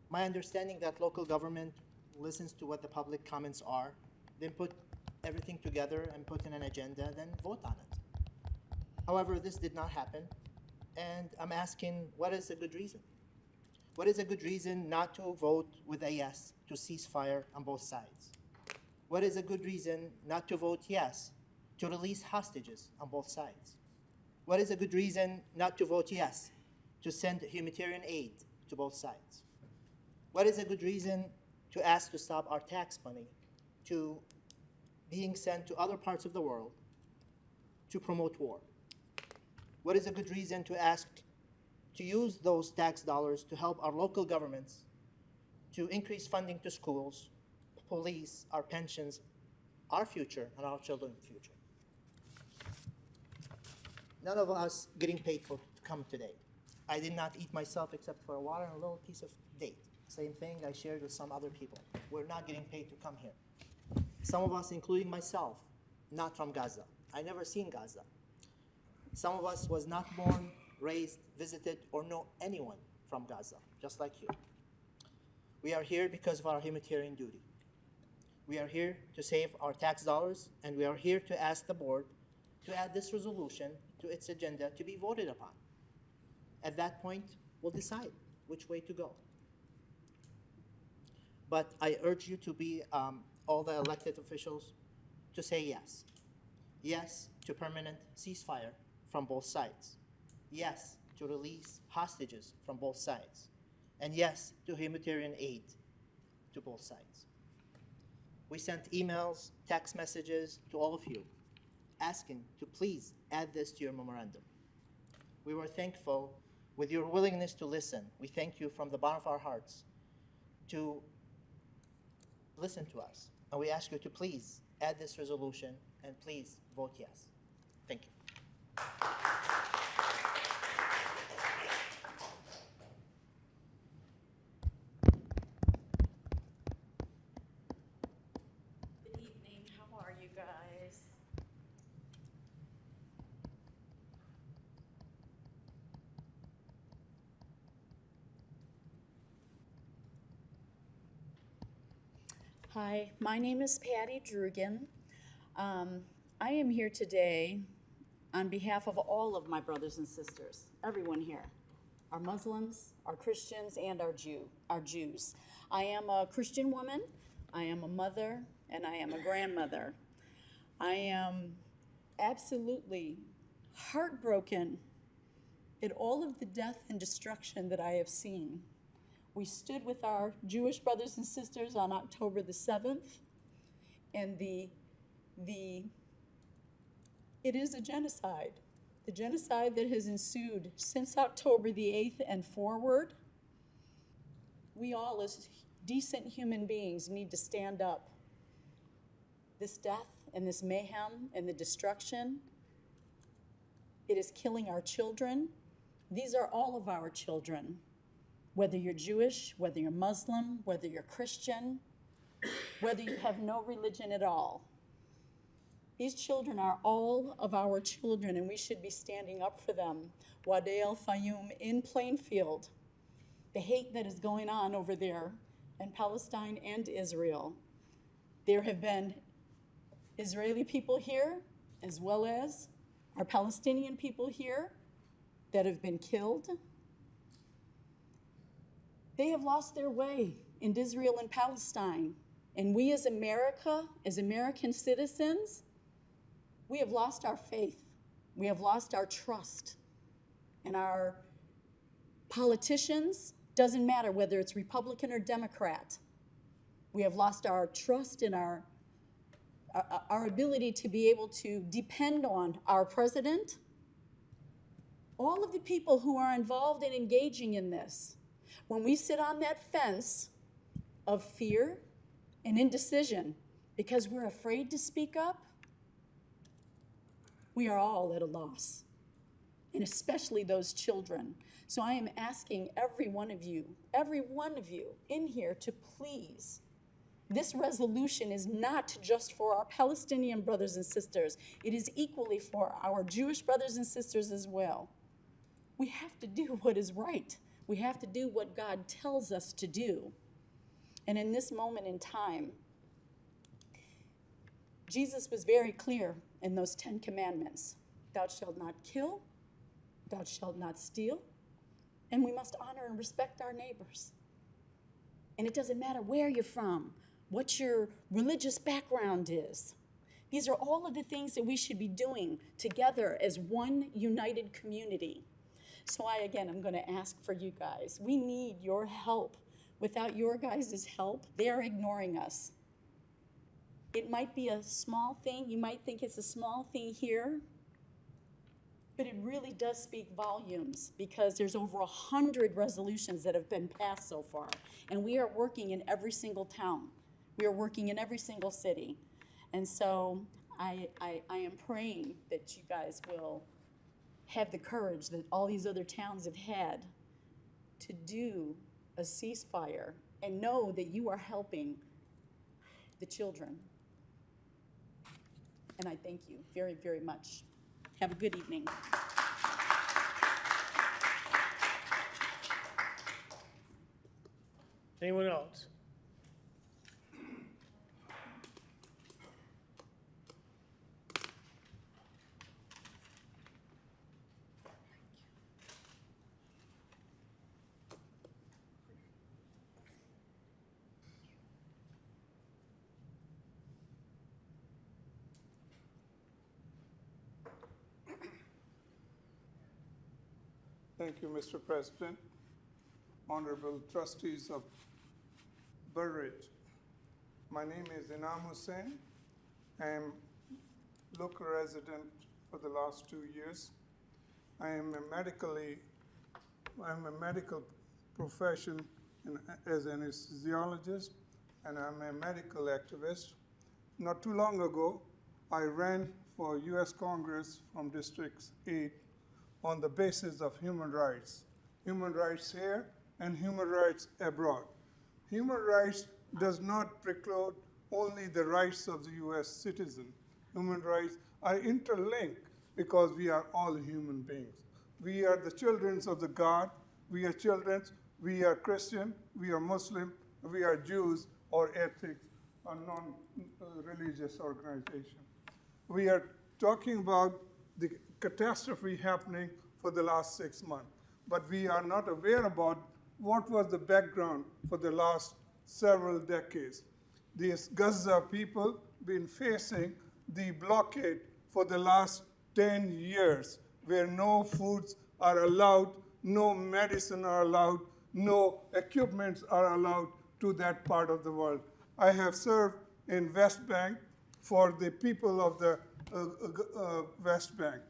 My understanding that local government listens to what the public comments are, then put everything together and put in an agenda, then vote on it. However, this did not happen, and I'm asking, what is a good reason? What is a good reason not to vote with a yes to ceasefire on both sides? What is a good reason not to vote yes to release hostages on both sides? What is a good reason not to vote yes to send humanitarian aid to both sides? What is a good reason to ask to stop our tax money to being sent to other parts of the world to promote war? What is a good reason to ask to use those tax dollars to help our local governments to increase funding to schools, police, our pensions, our future, and our children's future? None of us getting paid to come today. I did not eat myself except for a water and a little piece of date. Same thing I shared with some other people. We're not getting paid to come here. Some of us, including myself, not from Gaza. I never seen Gaza. Some of us was not born, raised, visited, or know anyone from Gaza, just like you. We are here because of our humanitarian duty. We are here to save our tax dollars, and we are here to ask the board to add this resolution to its agenda to be voted upon. At that point, we'll decide which way to go. But I urge you to be, all the elected officials, to say yes. Yes to permanent ceasefire from both sides. Yes to release hostages from both sides. And yes to humanitarian aid to both sides. We sent emails, text messages to all of you asking to please add this to your memorandum. We were thankful with your willingness to listen. We thank you from the bottom of our hearts to listen to us. And we ask you to please add this resolution and please vote yes. Thank you. Good evening. How are you guys? Hi, my name is Patty Drugan. I am here today on behalf of all of my brothers and sisters, everyone here, our Muslims, our Christians, and our Jews. I am a Christian woman, I am a mother, and I am a grandmother. I am absolutely heartbroken at all of the death and destruction that I have seen. We stood with our Jewish brothers and sisters on October the 7th, and it is a genocide. The genocide that has ensued since October the 8th and forward. We all as decent human beings need to stand up. This death and this mayhem and the destruction, it is killing our children. These are all of our children. Whether you're Jewish, whether you're Muslim, whether you're Christian, whether you have no religion at all. These children are all of our children, and we should be standing up for them. Wadi al-Fayoum in Plainfield, the hate that is going on over there in Palestine and Israel. There have been Israeli people here, as well as our Palestinian people here that have been killed. They have lost their way in Israel and Palestine. And we as America, as American citizens, we have lost our faith. We have lost our trust. And our politicians, doesn't matter whether it's Republican or Democrat, we have lost our trust in our ability to be able to depend on our president. All of the people who are involved in engaging in this, when we sit on that fence of fear and indecision because we're afraid to speak up, we are all at a loss, and especially those children. So I am asking every one of you in here to please. This resolution is not just for our Palestinian brothers and sisters. It is equally for our Jewish brothers and sisters as well. We have to do what is right. We have to do what God tells us to do. And in this moment in time, Jesus was very clear in those 10 commandments. Thou shalt not kill, thou shalt not steal, and we must honor and respect our neighbors. And it doesn't matter where you're from, what your religious background is. These are all of the things that we should be doing together as one united community. So I'm going to ask for you guys. We need your help. Without your guys' help, they're ignoring us. It might be a small thing. You might think it's a small thing here, but it really does speak volumes because there's over 100 resolutions that have been passed so far. And we are working in every single town. We are working in every single city. And so I am praying that you guys will have the courage that all these other towns have had to do a ceasefire and know that you are helping the children. And I thank you very, very much. Have a good evening. Anyone else? Thank you, Mr. President. Honorable trustees of Burridge. My name is Inam Hussain. I am local resident for the last 2 years. I am a medical profession as an anesthesiologist, and I'm a medical activist. Not too long ago, I ran for U.S. Congress from District 8 on the basis of human rights here and human rights abroad. Human rights does not preclude only the rights of the U.S. citizen. Human rights are interlinked because we are all human beings. We are the children of the God. We are children. We are Christian. We are Muslim. We are Jews or ethics or non-religious organization. We are talking about the catastrophe happening for the last 6 months, but we are not aware about what was the background for the last several decades. These Gaza people been facing the blockade for the last 10 years, where no foods are allowed, no medicine are allowed, no equipments are allowed to that part of the world. I have served in West Bank for the people of the West Bank.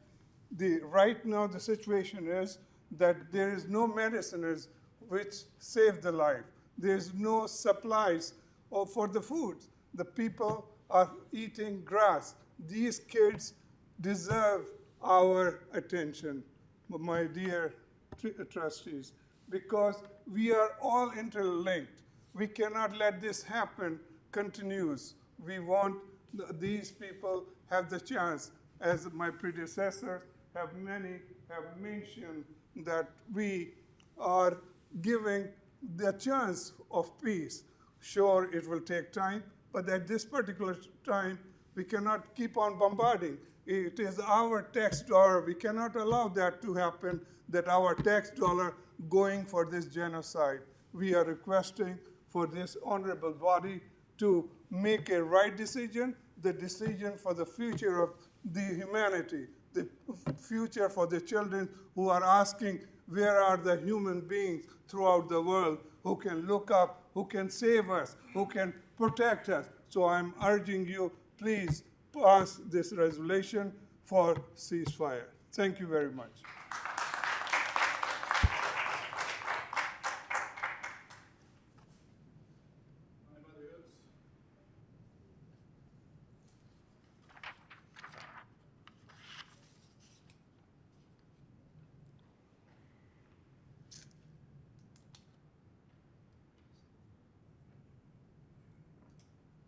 Right now, the situation is that there is no medicines which save the life. There's no supplies for the foods. The people are eating grass. These kids deserve our attention, my dear trustees, because we are all interlinked. We cannot let this happen continuous. We want these people have the chance, as my predecessors have mentioned, that we are giving the chance of peace. Sure, it will take time, but at this particular time, we cannot keep on bombarding. It is our tax dollar. We cannot allow that to happen, that our tax dollar going for this genocide. We are requesting for this honorable body to make a right decision, the decision for the future of the humanity, the future for the children who are asking, where are the human beings throughout the world who can look up, who can save us, who can protect us? So I'm urging you, please pass this resolution for ceasefire. Thank you very much.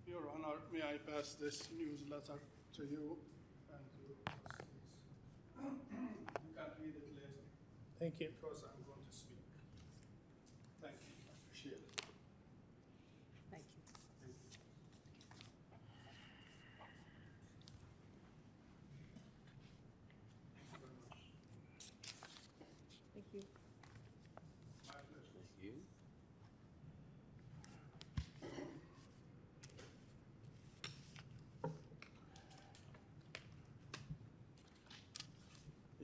Your Honor, may I pass this newsletter to you and to the trustees? You can read it later. Thank you. Because I'm going to speak. Thank you. I appreciate it. Thank you. Thank you. My pleasure. Thank you.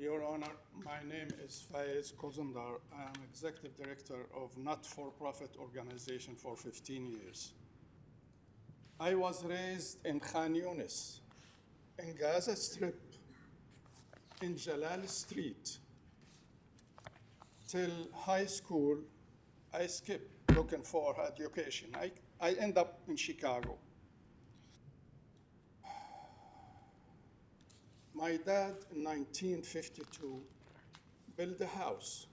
Your Honor, my name is Faiz Kozundar. I am Executive Director of not-for-profit organization for 15 years. I was raised in Khan Yunis, in Gaza Strip, in Jalal Street. Till high school, I skipped looking for education. I end up in Chicago. My dad, in 1952, built a house.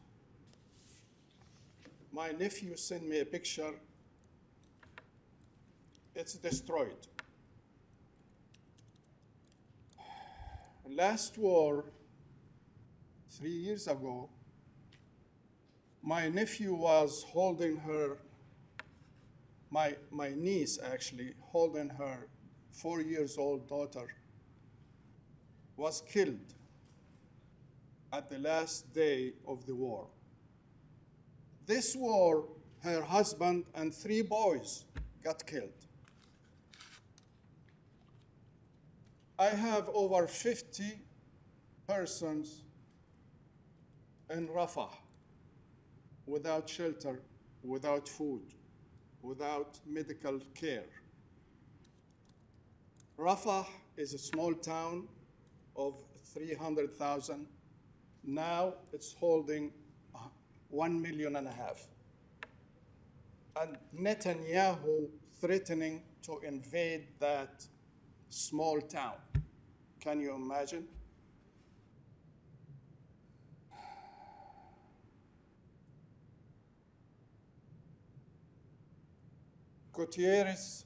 My nephew sent me a picture. It's destroyed. Last war, 3 years ago, my nephew was holding her, my niece actually, holding her 4-year-old daughter, was killed at the last day of the war. This war, her husband and 3 boys got killed. I have over 50 persons in Rafah without shelter, without food, without medical care. Rafah is a small town of 300,000. Now it's holding 1.5 million. And Netanyahu threatening to invade that small town. Can you imagine? Gutierrez,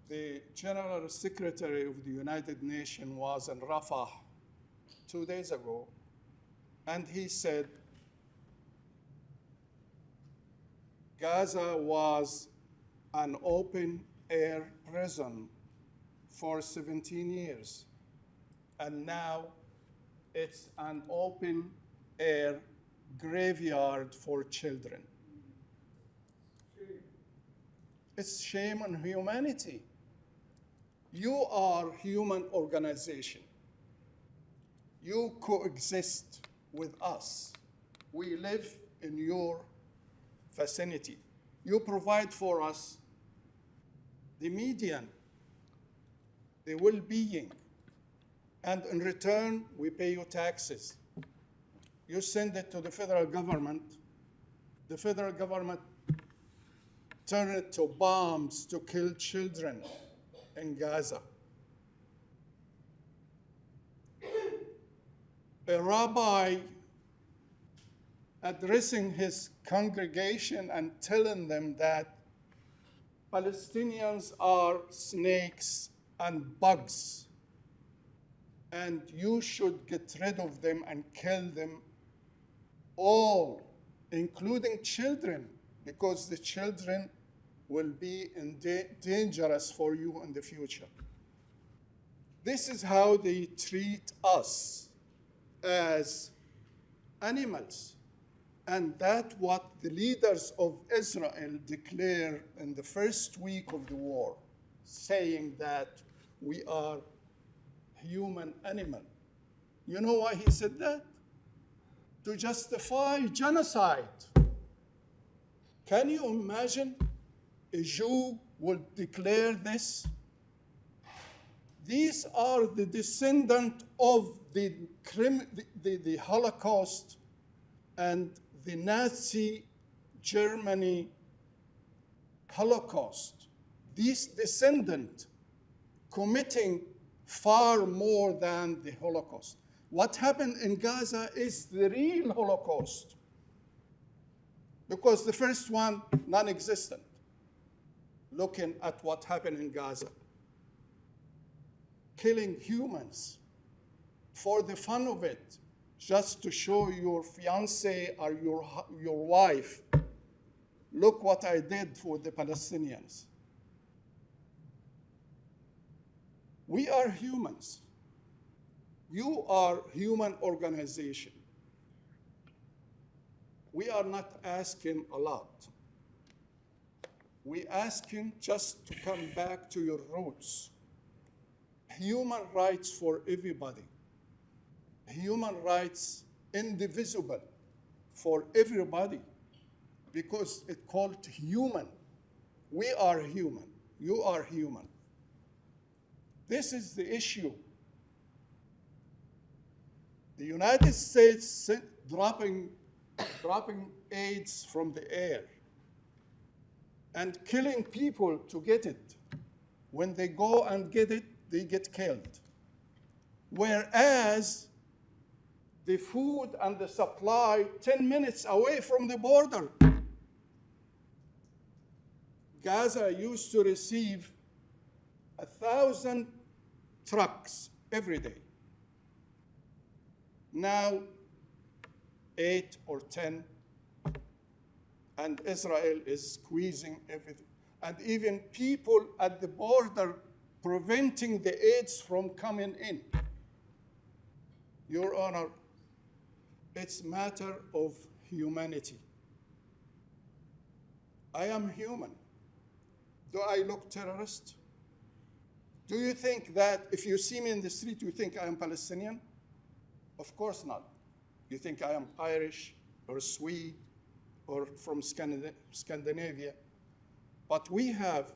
the General Secretary of the United Nations, was in Rafah 2 days ago, and he said Gaza was an open-air prison for 17 years, and now it's an open-air graveyard for children. It's shame on humanity. You are human organization. You coexist with us. We live in your vicinity. You provide for us the median, the well-being, and in return, we pay you taxes. You send it to the federal government. The federal government turn it to bombs to kill children in Gaza. A rabbi addressing his congregation and telling them that Palestinians are snakes and bugs, and you should get rid of them and kill them all, including children, because the children will be dangerous for you in the future. This is how they treat us as animals. And that's what the leaders of Israel declared in the first week of the war, saying that we are human animal. You know why he said that? To justify genocide. Can you imagine a Jew would declare this? These are the descendants of the Holocaust and the Nazi Germany Holocaust. These descendants committing far more than the Holocaust. What happened in Gaza is the real Holocaust, because the first one, non-existent, looking at what happened in Gaza. Killing humans for the fun of it, just to show your fiance or your wife, look what I did for the Palestinians. We are humans. You are human organization. We are not asking a lot. We asking just to come back to your roots. Human rights for everybody. Human rights indivisible for everybody, because it's called human. We are human. You are human. This is the issue. The United States dropping AIDS from the air and killing people to get it. When they go and get it, they get killed. Whereas the food and the supply 10 minutes away from the border. Gaza used to receive 1,000 trucks every day. Now, 8 or 10, and Israel is squeezing everything. And even people at the border preventing the AIDS from coming in. Your Honor, it's a matter of humanity. I am human. Do I look terrorist? Do you think that if you see me in the street, you think I am Palestinian? Of course not. You think I am Irish or Swede or from Scandinavia. But we have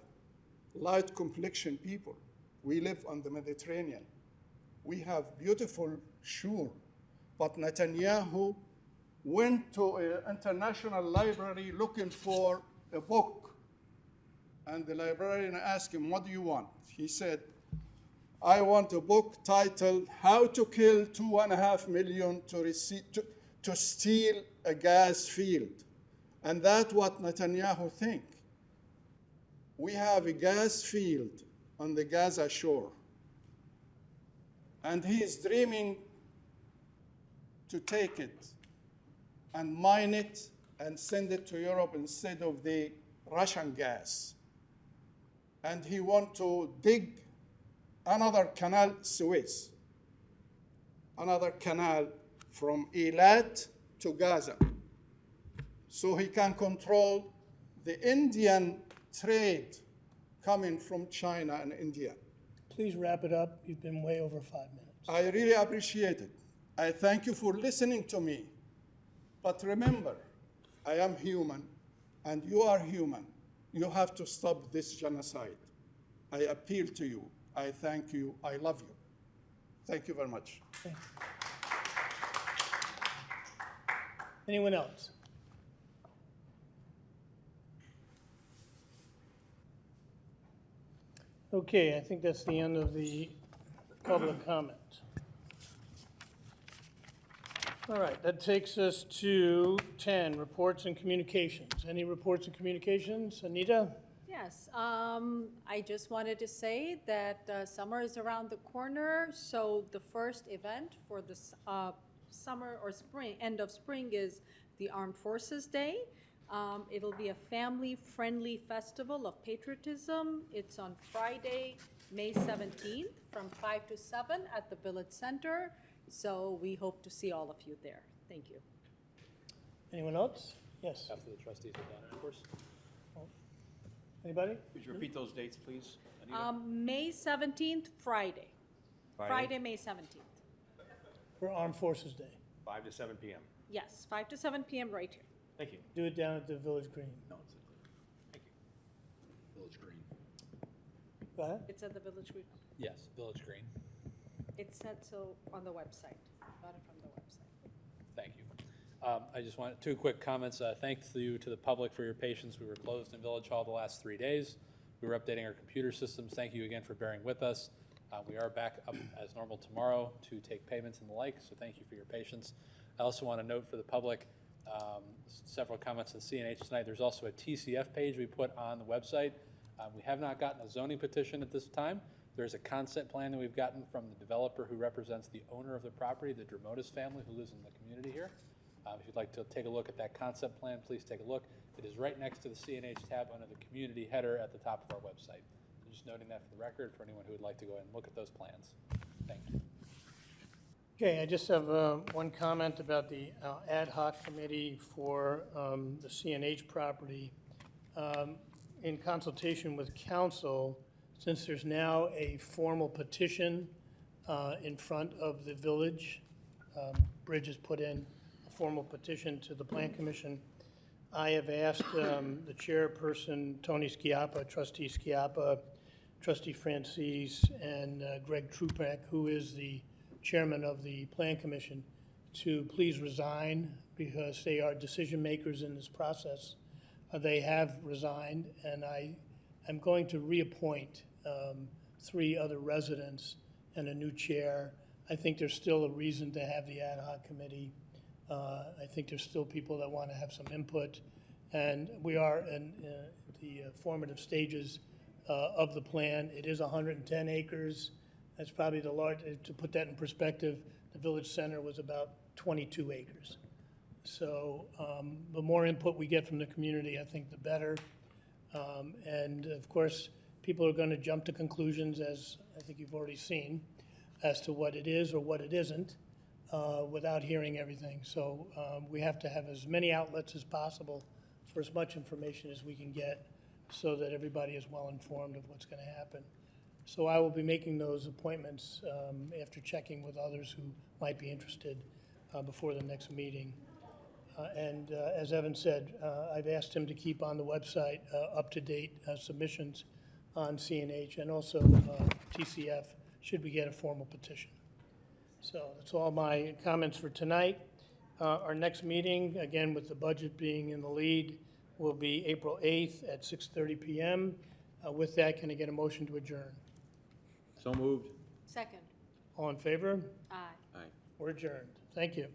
light complexion people. We live on the Mediterranean. We have beautiful shore. But Netanyahu went to an international library looking for a book. And the librarian asked him, what do you want? He said, I want a book titled How to Kill 2.5 Million to Steal a Gas Field. And that's what Netanyahu think. We have a gas field on the Gaza shore. And he is dreaming to take it and mine it and send it to Europe instead of the Russian gas. And he wants to dig another canal, Suez, another canal from Eilat to Gaza, so he can control the Indian trade coming from China and India. Please wrap it up. You've been way over 5 minutes. I really appreciate it. I thank you for listening to me. But remember, I am human, and you are human. You have to stop this genocide. I appeal to you. I thank you. I love you. Thank you very much. Anyone else? Okay, I think that's the end of the public comment. All right, that takes us to 10, reports and communications. Any reports and communications? Anita? Yes, I just wanted to say that summer is around the corner, so the first event for the summer or spring, end of spring, is the Armed Forces Day. It'll be a family-friendly festival of patriotism. It's on Friday, May 17th, from 5 to 7 at the Village Center. So we hope to see all of you there. Thank you. Anyone else? Yes. After the trustees are done, of course. Anybody? Could you repeat those dates, please, Anita? May 17th, Friday. Friday, May 17th. For Armed Forces Day. 5 to 7 p.m. Yes, 5 to 7 p.m. right here. Thank you. Do it down at the Village Green. No, it's at the, thank you. Village Green. Go ahead. It's at the Village Green. Yes, Village Green. It said so on the website. Got it from the website. Thank you. I just want 2 quick comments. Thanks you to the public for your patience. We were closed in Village Hall the last 3 days. We were updating our computer systems. Thank you again for bearing with us. We are back up as normal tomorrow to take payments and the like, so thank you for your patience. I also want to note for the public, several comments on CNH tonight. There's also a TCF page we put on the website. We have not gotten a zoning petition at this time. There's a concept plan that we've gotten from the developer who represents the owner of the property, the Dramotis family, who lives in the community here. If you'd like to take a look at that concept plan, please take a look. It is right next to the CNH tab under the community header at the top of our website. So just noting that for the record for anyone who would like to go ahead and look at those plans. Thank you. Okay, I just have one comment about the ad hoc committee for the CNH property. In consultation with council, since there's now a formal petition in front of the village, Bridge has put in a formal petition to the Plan Commission. I have asked the chairperson, Tony Schiappa, Trustee Schiappa, Trustee Francis, and Greg Trupack, who is the chairman of the Plan Commission, to please resign because they are decision makers in this process. They have resigned, and I am going to reappoint 3 other residents and a new chair. I think there's still a reason to have the ad hoc committee. I think there's still people that want to have some input, and we are in the formative stages of the plan. It is 110 acres. That's probably the largest. To put that in perspective, the village center was about 22 acres. So the more input we get from the community, I think the better. And of course, people are going to jump to conclusions, as I think you've already seen, as to what it is or what it isn't without hearing everything. So we have to have as many outlets as possible for as much information as we can get so that everybody is well informed of what's going to happen. So I will be making those appointments after checking with others who might be interested. before the next meeting. And as Evan said, I've asked him to keep on the website up-to-date submissions on CNH and also TCF, should we get a formal petition. So that's all my comments for tonight. Our next meeting, again with the budget being in the lead, will be April 8th at 6:30 p.m. With that, can I get a motion to adjourn? So moved. Second. All in favor? Aye. Aye. We're adjourned. Thank you.